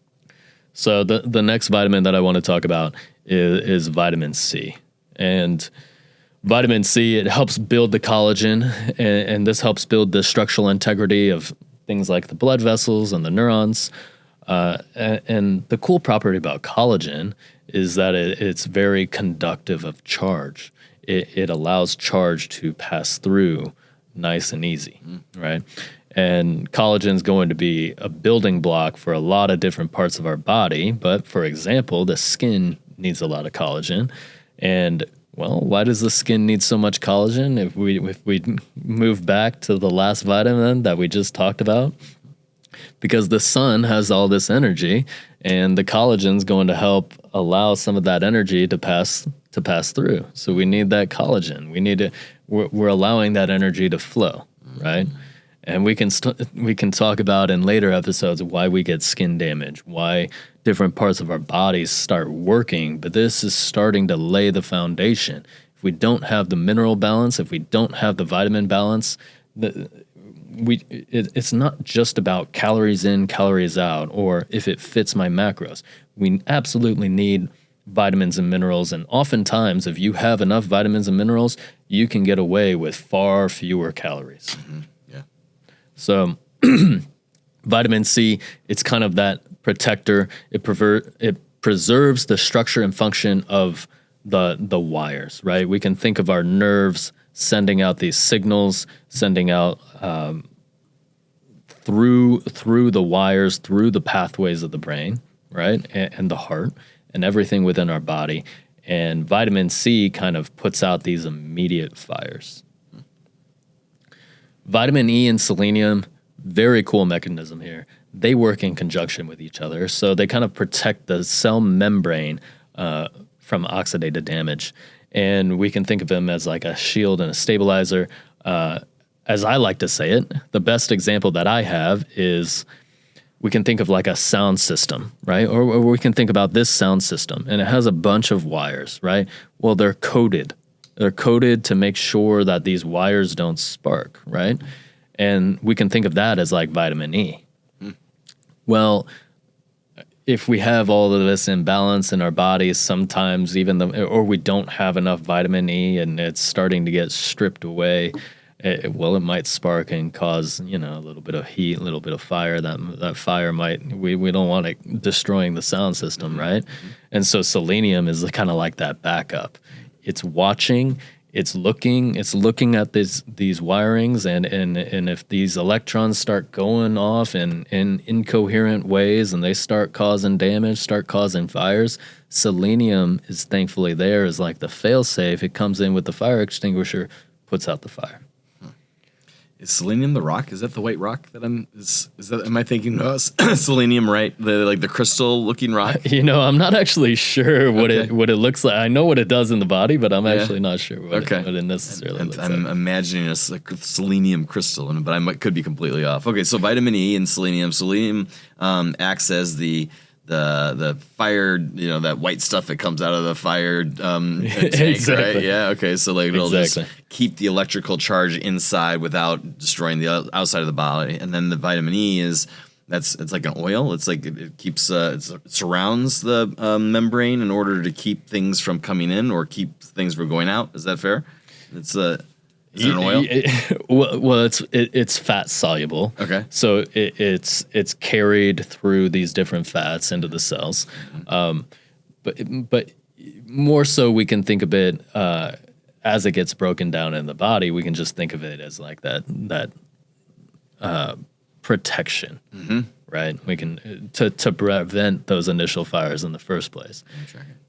So the next vitamin that I want to talk about is vitamin C. And vitamin C, it helps build the collagen, and this helps build the structural integrity of things like the blood vessels and the neurons. And the cool property about collagen is that it's very conductive of charge. It allows charge to pass through nice and easy, right? And collagen is going to be a building block for a lot of different parts of our body. But for example, the skin needs a lot of collagen. And well, why does the skin need so much collagen? If we move back to the last vitamin that we just talked about, because the sun has all this energy, and the collagen is going to help allow some of that energy to pass through. So we need that collagen. We're allowing that energy to flow, right? And we can talk about in later episodes why we get skin damage, why different parts of our bodies start working, but this is starting to lay the foundation. If we don't have the mineral balance, if we don't have the vitamin balance, it's not just about calories in, calories out, or if it fits my macros. We absolutely need vitamins and minerals, and oftentimes if you have enough vitamins and minerals, you can get away with far fewer calories. Mm-hmm. Yeah. So vitamin C, it's kind of that protector. It preserves the structure and function of the wires, right? We can think of our nerves sending out these signals, sending out through the wires, through the pathways of the brain, right? And the heart and everything within our body. And vitamin C kind of puts out these immediate fires. Vitamin E and selenium, very cool mechanism here. They work in conjunction with each other, so they kind of protect the cell membrane from oxidative damage. And we can think of them as like a shield and a stabilizer. As I like to say it, the best example that I have is we can think of like a sound system, right? Or we can think about this sound system, and it has a bunch of wires, right? Well, they're coded. They're coded to make sure that these wires don't spark, right? And we can think of that as like vitamin E. Well, if we have all of this imbalance in our bodies, sometimes or we don't have enough vitamin E and it's starting to get stripped away, it might spark and cause, a little bit of heat, a little bit of fire. That fire we don't want it destroying the sound system, right? And so selenium is kind of like that backup. It's watching, it's looking at these wirings, and if these electrons start going off in incoherent ways and they start causing damage, start causing fires, selenium is thankfully there as like the fail-safe. It comes in with the fire extinguisher, puts out the fire. Is selenium the rock? Is that the white rock that am I thinking selenium, right? The crystal looking rock? I'm not actually sure what it looks like. I know what it does in the body, but I'm actually not sure what it necessarily looks like. I'm imagining a selenium crystal, but I could be completely off. Okay, so vitamin E and selenium. Selenium acts as the fire, that white stuff that comes out of the fire tank, exactly. Right? Yeah, okay. So it'll just keep the electrical charge inside without destroying the outside of the body. And then the vitamin E it's like an oil. It's like it keeps it surrounds the membrane in order to keep things from coming in or keep things from going out. Is that fair? Is it an oil? Well, it's fat soluble. Okay. So it's carried through these different fats into the cells. But more so, we can think of it as it gets broken down in the body. We can just think of it as like that protection. Right? We can to prevent those initial fires in the first place.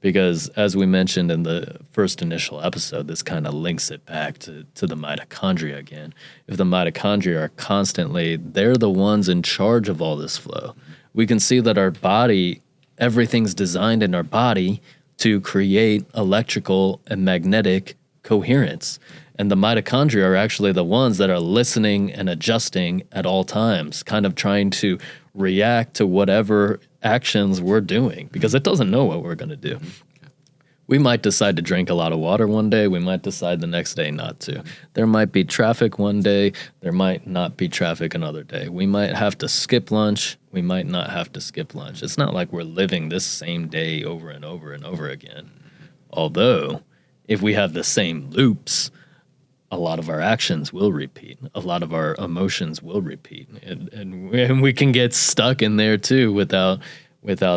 Because as we mentioned in the first initial episode, this kind of links it back to the mitochondria again. If the mitochondria are constantly, they're the ones in charge of all this flow. We can see that our body, everything's designed in our body to create electrical and magnetic coherence. And the mitochondria are actually the ones that are listening and adjusting at all times, kind of trying to react to whatever actions we're doing, because it doesn't know what we're going to do. We might decide to drink a lot of water one day. We might decide the next day not to. There might be traffic one day. There might not be traffic another day. We might have to skip lunch. We might not have to skip lunch. It's not like we're living this same day over and over and over again. Although, if we have the same loops, a lot of our actions will repeat. A lot of our emotions will repeat, and we can get stuck in there too without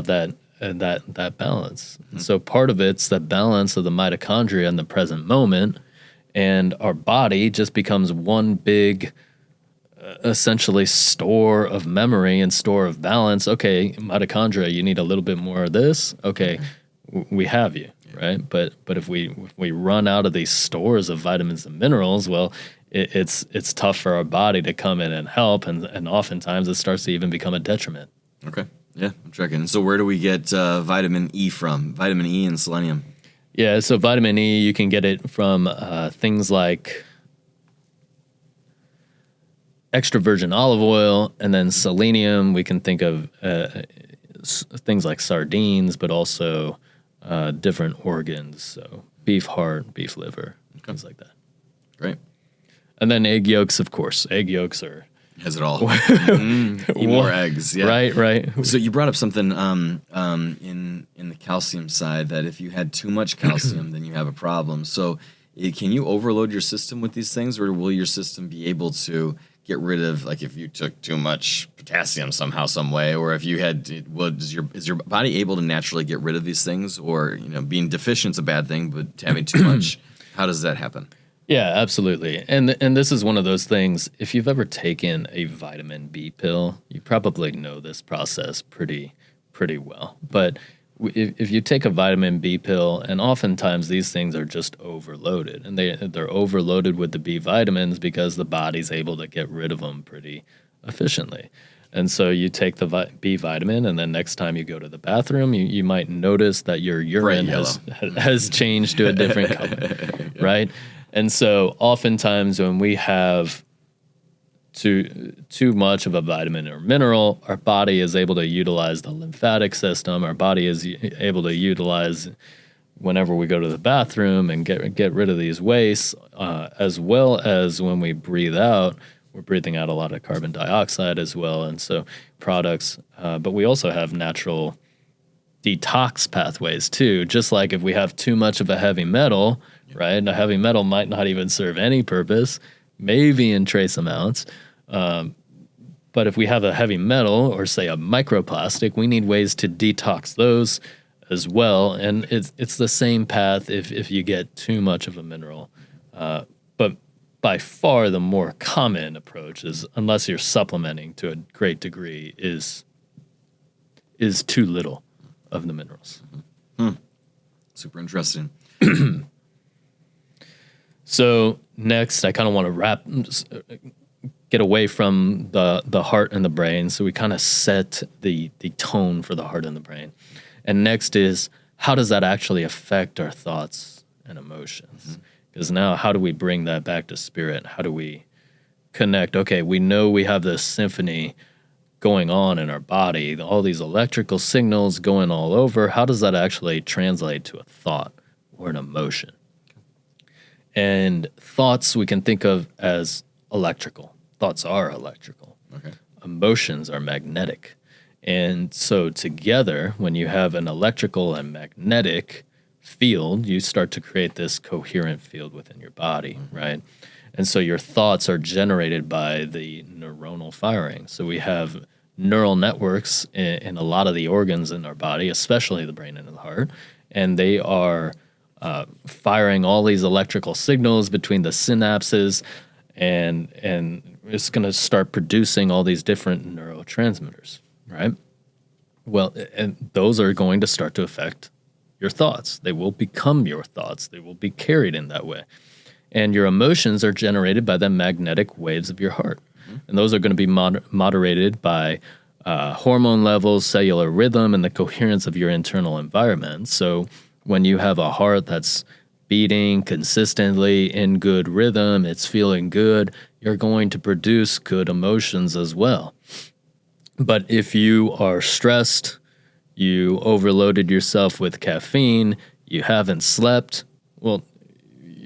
that balance. So part of it's the balance of the mitochondria in the present moment, and our body just becomes one big, essentially store of memory and store of balance. Okay, mitochondria, you need a little bit more of this. Okay, we have you. Right, but if we run out of these stores of vitamins and minerals, well, it's tough for our body to come in and help, and oftentimes it starts to even become a detriment. Okay, yeah, I'm checking. So where do we get vitamin E from? Vitamin E and selenium. Yeah, so vitamin E, you can get it from things like extra virgin olive oil, and then selenium. We can think of things like sardines, but also different organs, so beef heart, beef liver, things like that. Great. And then egg yolks, of course. Egg yolks are... Has it all. Eat more eggs. Yeah. Right. So you brought up something in the calcium side, that if you had too much calcium, then you have a problem. So can you overload your system with these things, or will your system be able to get rid of, like if you took too much potassium somehow, some way, or if you had, is your body able to naturally get rid of these things, or being deficient's a bad thing, but having too much, how does that happen? Yeah, absolutely. And this is one of those things, if you've ever taken a vitamin B pill, you probably know this process pretty well. But if you take a vitamin B pill, and oftentimes these things are just overloaded, and they're overloaded with the B vitamins because the body's able to get rid of them pretty efficiently. And so you take the B vitamin, and then next time you go to the bathroom, you might notice that your urine has changed to a different color, right? And so oftentimes when we have too much of a vitamin or mineral, our body is able to utilize the lymphatic system. Our body is able to utilize whenever we go to the bathroom and get rid of these wastes, as well as when we breathe out, we're breathing out a lot of carbon dioxide as well, and so products. But we also have natural detox pathways too. Just like if we have too much of a heavy metal, right? A heavy metal might not even serve any purpose, maybe in trace amounts. But if we have a heavy metal or say a microplastic, we need ways to detox those as well. And it's the same path if you get too much of a mineral. But by far the more common approach is, unless you're supplementing to a great degree, is too little of the minerals. Super interesting. So next, I kind of want to get away from the heart and the brain. So we kind of set the tone for the heart and the brain. And next is, how does that actually affect our thoughts and emotions? Because now, how do we bring that back to spirit? How do we connect? Okay, we know we have this symphony going on in our body, all these electrical signals going all over. How does that actually translate to a thought or an emotion? And thoughts we can think of as electrical. Thoughts are electrical. Okay. Emotions are magnetic. And so together, when you have an electrical and magnetic field, you start to create this coherent field within your body, right? And so your thoughts are generated by the neuronal firing. So we have neural networks in a lot of the organs in our body, especially the brain and the heart, and they are firing all these electrical signals between the synapses, and it's going to start producing all these different neurotransmitters, right? Well, and those are going to start to affect your thoughts. They will become your thoughts. They will be carried in that way. And your emotions are generated by the magnetic waves of your heart. And those are going to be moderated by hormone levels, cellular rhythm, and the coherence of your internal environment. So when you have a heart that's beating consistently in good rhythm, it's feeling good, you're going to produce good emotions as well. But if you are stressed, you overloaded yourself with caffeine, you haven't slept, well,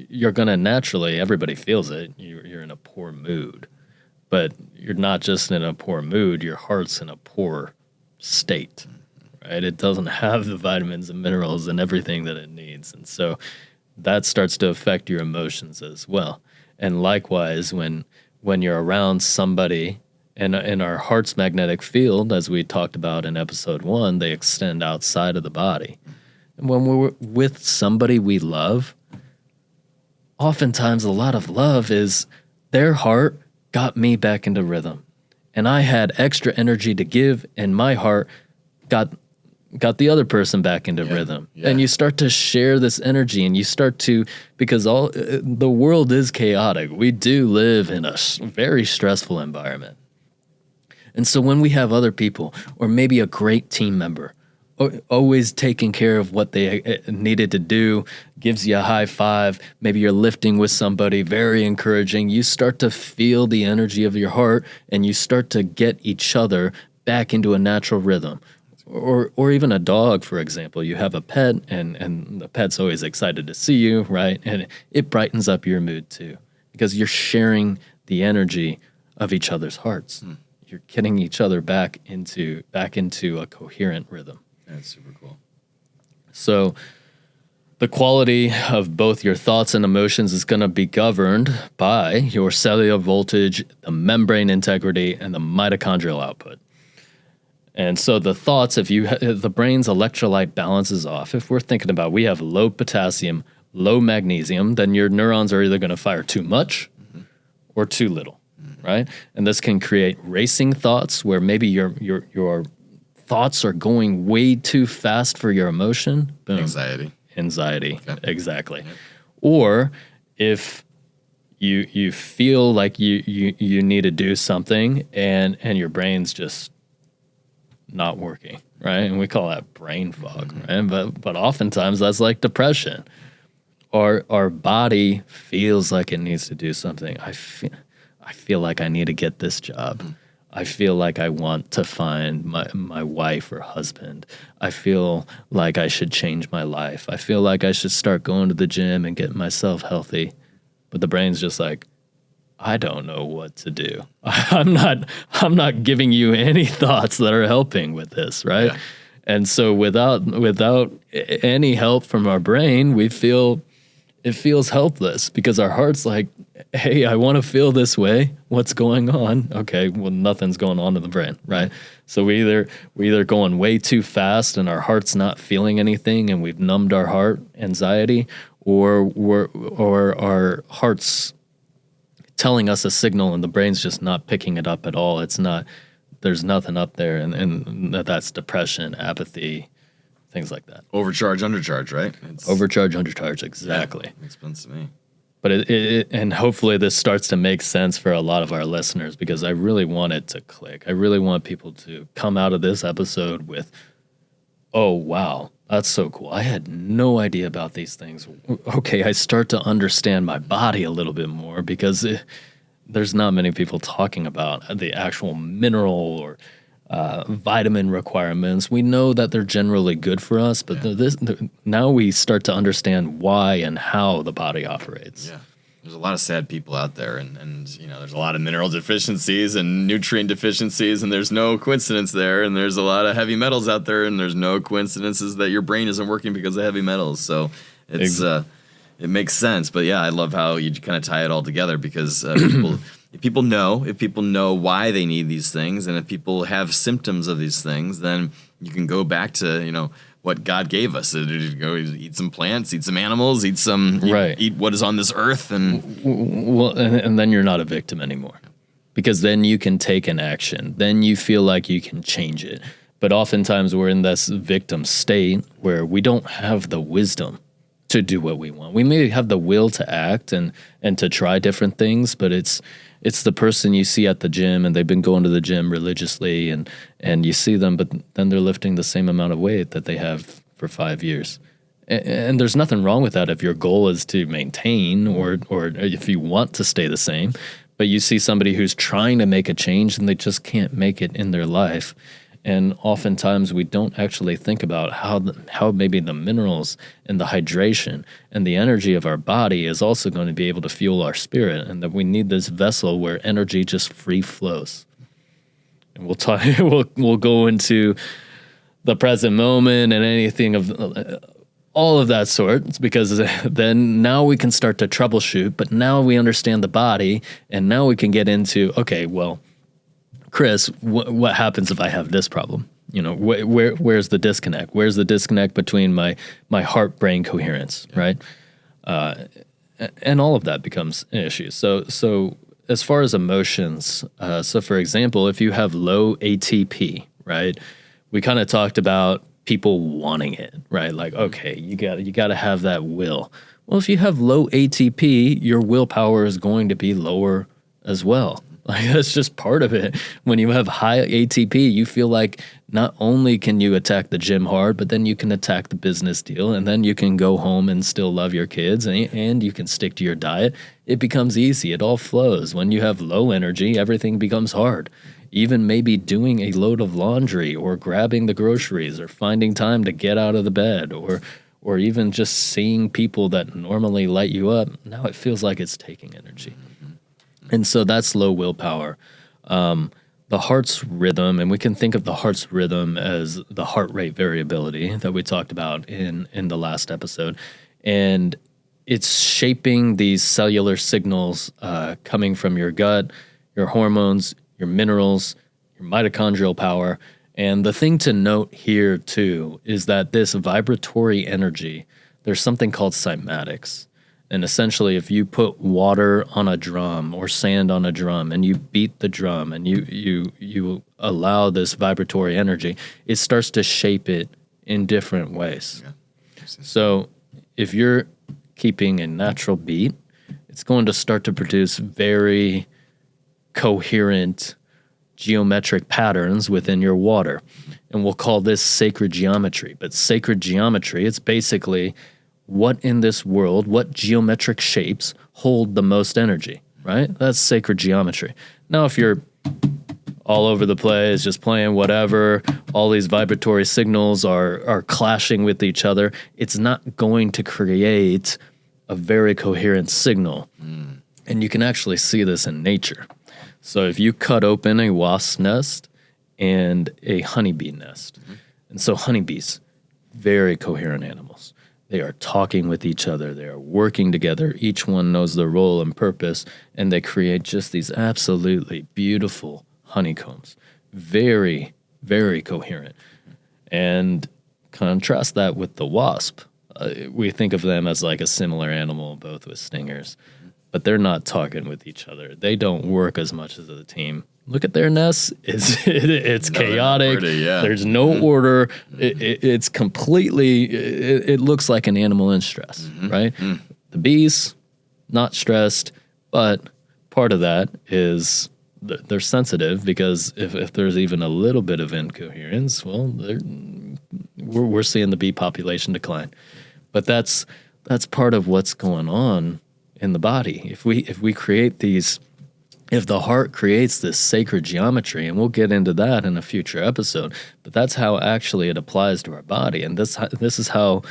you're going to naturally, everybody feels it, you're in a poor mood. But you're not just in a poor mood, your heart's in a poor state, right? It doesn't have the vitamins and minerals and everything that it needs. And so that starts to affect your emotions as well. And likewise, when you're around somebody, and in our heart's magnetic field, as we talked about in episode 1, they extend outside of the body. And when we're with somebody we love, oftentimes a lot of love is their heart got me back into rhythm. And I had extra energy to give, and my heart got the other person back into rhythm. Yeah. And you start to share this energy, and you start to, because the world is chaotic. We do live in a very stressful environment. And so when we have other people, or maybe a great team member, always taking care of what they needed to do, gives you a high five, maybe you're lifting with somebody, very encouraging, you start to feel the energy of your heart, and you start to get each other back into a natural rhythm. Or even a dog, for example. You have a pet, and the pet's always excited to see you, right? And it brightens up your mood too, because you're sharing the energy of each other's hearts. You're getting each other back into a coherent rhythm. That's super cool. So the quality of both your thoughts and emotions is going to be governed by your cellular voltage, the membrane integrity, and the mitochondrial output. And so the thoughts, if the brain's electrolyte balance is off, if we're thinking about we have low potassium, low magnesium, then your neurons are either going to fire too much or too little, right? And this can create racing thoughts where maybe your thoughts are going way too fast for your emotion. Boom. Anxiety, okay. Exactly. Yep. Or if you feel like you need to do something and your brain's just not working, right? And we call that brain fog, right? But oftentimes that's like depression. Our body feels like it needs to do something. I I feel like I need to get this job. I feel like I want to find my wife or husband. I feel like I should change my life. I feel like I should start going to the gym and get myself healthy. But the brain's just like, I don't know what to do. I'm not giving you any thoughts that are helping with this, right? Yeah. And so without any help from our brain, it feels helpless because our heart's like, hey, I want to feel this way. What's going on? Okay, well, nothing's going on in the brain, right? So we either going way too fast and our heart's not feeling anything and we've numbed our heart anxiety, or our heart's telling us a signal and the brain's just not picking it up at all. There's nothing up there, and that's depression, apathy, things like that. Overcharge, undercharge, right? Overcharge, undercharge, exactly. Yeah, makes sense to me. But and hopefully this starts to make sense for a lot of our listeners, because I really want it to click. I really want people to come out of this episode with, oh, wow, that's so cool. I had no idea about these things. Okay, I start to understand my body a little bit more, because there's not many people talking about the actual mineral or vitamin requirements. We know that they're generally good for us, but now we start to understand why and how the body operates. Yeah. There's a lot of sad people out there, and there's a lot of mineral deficiencies and nutrient deficiencies, and there's no coincidence there. And there's a lot of heavy metals out there, and there's no coincidences that your brain isn't working because of heavy metals. So it's it makes sense. But yeah, I love how you kind of tie it all together, because if people know why they need these things, and if people have symptoms of these things, then you can go back to what God gave us. Go eat some plants, eat some animals, eat what is on this earth, and then you're not a victim anymore, because then you can take an action. Then you feel like you can change it. But oftentimes we're in this victim state where we don't have the wisdom to do what we want. We may have the will to act and to try different things, but it's the person you see at the gym, and they've been going to the gym religiously, and you see them, but then they're lifting the same amount of weight that they have for 5 years. And there's nothing wrong with that if your goal is to maintain or if you want to stay the same. But you see somebody who's trying to make a change and they just can't make it in their life. And oftentimes we don't actually think about how maybe the minerals and the hydration and the energy of our body is also going to be able to fuel our spirit, and that we need this vessel where energy just free flows. And we'll talk. We'll go into the present moment and anything of all of that sort. It's because then now we can start to troubleshoot. But now we understand the body, and now we can get into, okay, well, Chris, what happens if I have this problem? Where's the disconnect? Where's the disconnect between my heart-brain coherence, right? And all of that becomes an issue. So as far as emotions, so for example, if you have low ATP, right? We kind of talked about people wanting it, right? Like, okay, you got to have that will. Well, if you have low ATP, your willpower is going to be lower as well. Like, that's just part of it. When you have high ATP, you feel like not only can you attack the gym hard, but then you can attack the business deal, and then you can go home and still love your kids, and you can stick to your diet. It becomes easy. It all flows. When you have low energy, everything becomes hard. Even maybe doing a load of laundry, or grabbing the groceries, or finding time to get out of the bed, or even just seeing people that normally light you up, now it feels like it's taking energy. And so that's low willpower. The heart's rhythm, and we can think of the heart's rhythm as the heart rate variability that we talked about in the last episode. And it's shaping these cellular signals coming from your gut, your hormones, your minerals, your mitochondrial power. And the thing to note here, too, is that this vibratory energy, there's something called cymatics. And essentially, if you put water on a drum or sand on a drum and you beat the drum and you allow this vibratory energy, it starts to shape it in different ways. Yeah. So if you're keeping a natural beat, it's going to start to produce very coherent geometric patterns within your water. And we'll call this sacred geometry. But sacred geometry, it's basically what in this world, what geometric shapes hold the most energy, right? That's sacred geometry. Now, if you're all over the place, just playing whatever, all these vibratory signals are clashing with each other, it's not going to create a very coherent signal. And you can actually see this in nature. So if you cut open a wasp nest and a honeybee nest, and so honeybees, very coherent animals. They are talking with each other. They are working together. Each one knows their role and purpose, and they create just these absolutely beautiful honeycombs. Very, very coherent. And contrast that with the wasp. We think of them as like a similar animal, both with stingers, but they're not talking with each other. They don't work as much as a team. Look at their nests. It's chaotic. There's no order. It's completely, it looks like an animal in stress, right? The bees, not stressed, but part of that is they're sensitive because if there's even a little bit of incoherence, well, we're seeing the bee population decline. But that's part of what's going on in the body. If we create these, if the heart creates this sacred geometry, and we'll get into that in a future episode, but that's how actually it applies to our body. And this is how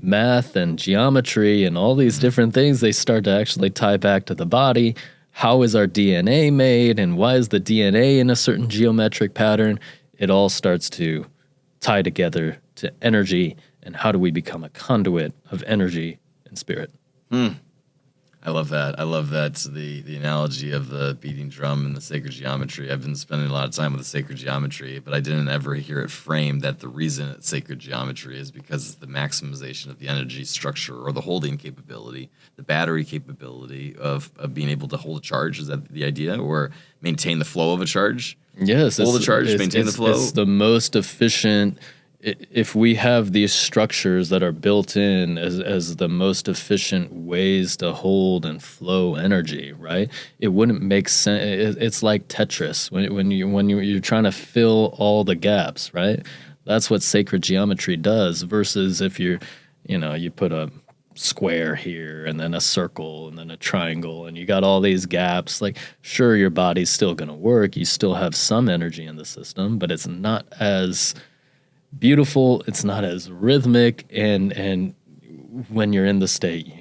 math and geometry and all these different things, they start to actually tie back to the body. How is our DNA made, and why is the DNA in a certain geometric pattern? It all starts to tie together to energy, and how do we become a conduit of energy and spirit? I love that. I love that, the analogy of the beating drum and the sacred geometry. I've been spending a lot of time with the sacred geometry, but I didn't ever hear it framed that the reason it's sacred geometry is because it's the maximization of the energy structure or the holding capability, the battery capability of being able to hold a charge. Is that the idea? Or maintain the flow of a charge? Yes. Hold the charge, maintain the flow? It's the most efficient. If we have these structures that are built in as the most efficient ways to hold and flow energy, right? It wouldn't make sense. It's like Tetris when you're trying to fill all the gaps, right? That's what sacred geometry does. Versus if you put a square here and then a circle and then a triangle and you got all these gaps. Like, sure, your body's still going to work. You still have some energy in the system, but it's not as beautiful, it's not as rhythmic, and when you're in the state,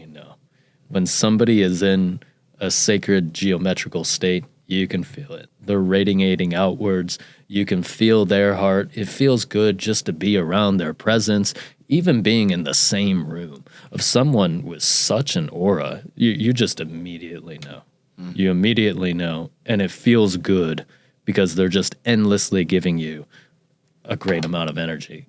when somebody is in a sacred geometrical state, you can feel it. They're radiating outwards. You can feel their heart. It feels good just to be around their presence, even being in the same room of someone with such an aura. You just immediately know. You immediately know, and it feels good because they're just endlessly giving you a great amount of energy.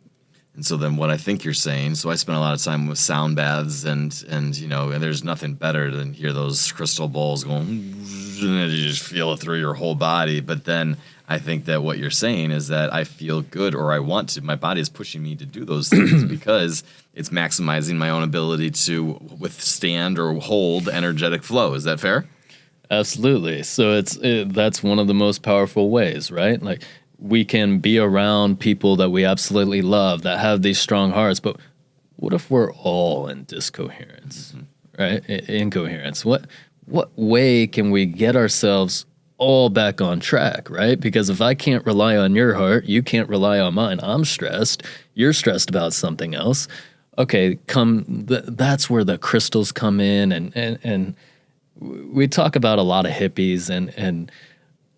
And so then what I think you're saying, so I spent a lot of time with sound baths and there's nothing better than hear those crystal balls going, and you just feel it through your whole body. But then I think that what you're saying is that I feel good, or I want to, my body is pushing me to do those things because it's maximizing my own ability to withstand or hold energetic flow. Is that fair? Absolutely. So that's one of the most powerful ways, right? Like, we can be around people that we absolutely love, that have these strong hearts, but what if we're all in discoherence, right? Incoherence. What way can we get ourselves all back on track, right? Because if I can't rely on your heart, you can't rely on mine. I'm stressed. You're stressed about something else. Okay, that's where the crystals come in, and we talk about a lot of hippies, and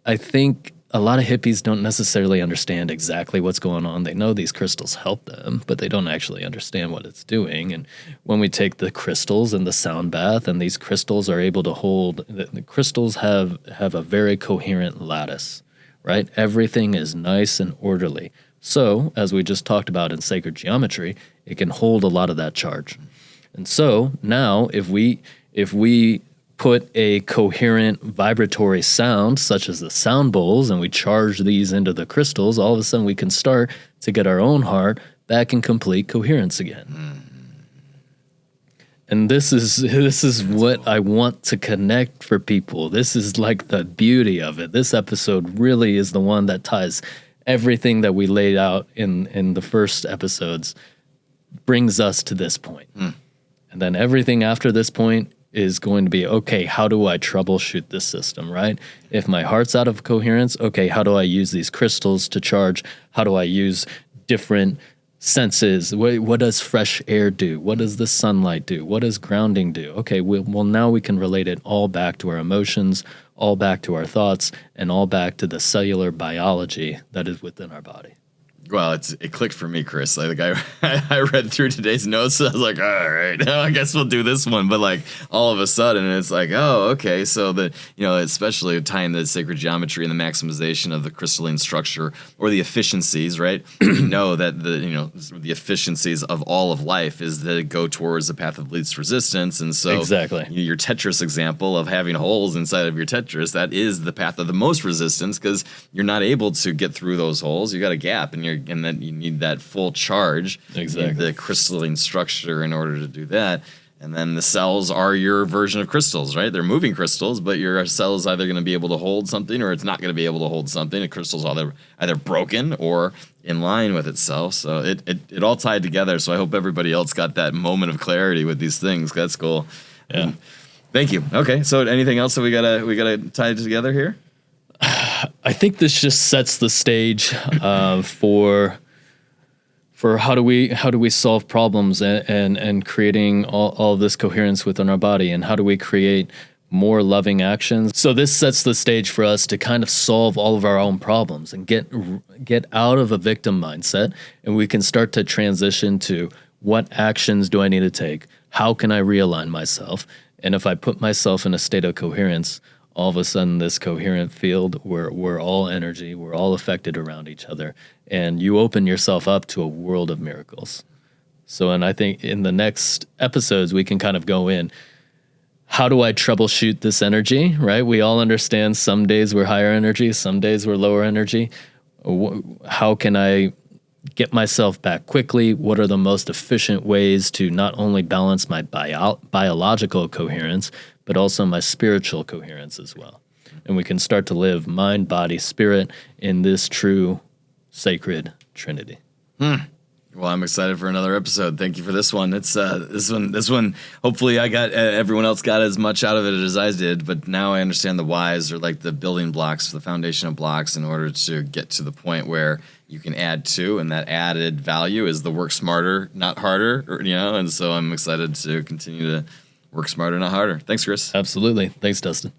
I think a lot of hippies don't necessarily understand exactly what's going on. They know these crystals help them, but they don't actually understand what it's doing. And when we take the crystals and the sound bath, and these crystals are able to hold, the crystals have a very coherent lattice, right? Everything is nice and orderly. So, as we just talked about in sacred geometry, it can hold a lot of that charge. And so now if we put a coherent vibratory sound, such as the sound bowls, and we charge these into the crystals, all of a sudden we can start to get our own heart back in complete coherence again. And this is what I want to connect for people. This is like the beauty of it. This episode really is the one that ties everything that we laid out in the first episodes, brings us to this point. And then everything after this point is going to be, okay, how do I troubleshoot this system, right? If my heart's out of coherence, okay, how do I use these crystals to charge? How do I use different senses? What does fresh air do? What does the sunlight do? What does grounding do? Okay, well, now we can relate it all back to our emotions, all back to our thoughts, and all back to the cellular biology that is within our body. Well, it clicked for me, Chris. Like I read through today's notes, I was like, all right, I guess we'll do this one. But like all of a sudden, it's like, oh, okay. So especially tying the sacred geometry and the maximization of the crystalline structure or the efficiencies, right? We know that the efficiencies of all of life is that it go towards the path of least resistance. And so exactly your Tetris example of having holes inside of your Tetris, that is the path of the most resistance because you're not able to get through those holes. You got a gap and then you need that full charge. Exactly. You need the crystalline structure in order to do that. And then the cells are your version of crystals, right? They're moving crystals, but your cell is either going to be able to hold something or it's not going to be able to hold something. The crystal's either broken or in line with itself. So it all tied together. So I hope everybody else got that moment of clarity with these things. That's cool. Yeah. Thank you. Okay. So anything else that we gotta tie together here? I think this just sets the stage for how do we solve problems and creating all of this coherence within our body, and how do we create more loving actions. So this sets the stage for us to kind of solve all of our own problems and get out of a victim mindset, and we can start to transition to what actions do I need to take? How can I realign myself? And if I put myself in a state of coherence, all of a sudden this coherent field, we're all energy, we're all affected around each other, and you open yourself up to a world of miracles. So, and I think in the next episodes, we can kind of go in, how do I troubleshoot this energy, right? We all understand some days we're higher energy, some days we're lower energy. How can I get myself back quickly? What are the most efficient ways to not only balance my biological coherence, but also my spiritual coherence as well? And we can start to live mind, body, spirit in this true sacred trinity. Well, I'm excited for another episode. Thank you for this one. It's this one. Hopefully, I got everyone else got as much out of it as I did. But now I understand the whys are like the building blocks, the foundational blocks, in order to get to the point where you can add to, and that added value is the work smarter, not harder. And so I'm excited to continue to work smarter, not harder. Thanks, Chris. Absolutely. Thanks, Dustin.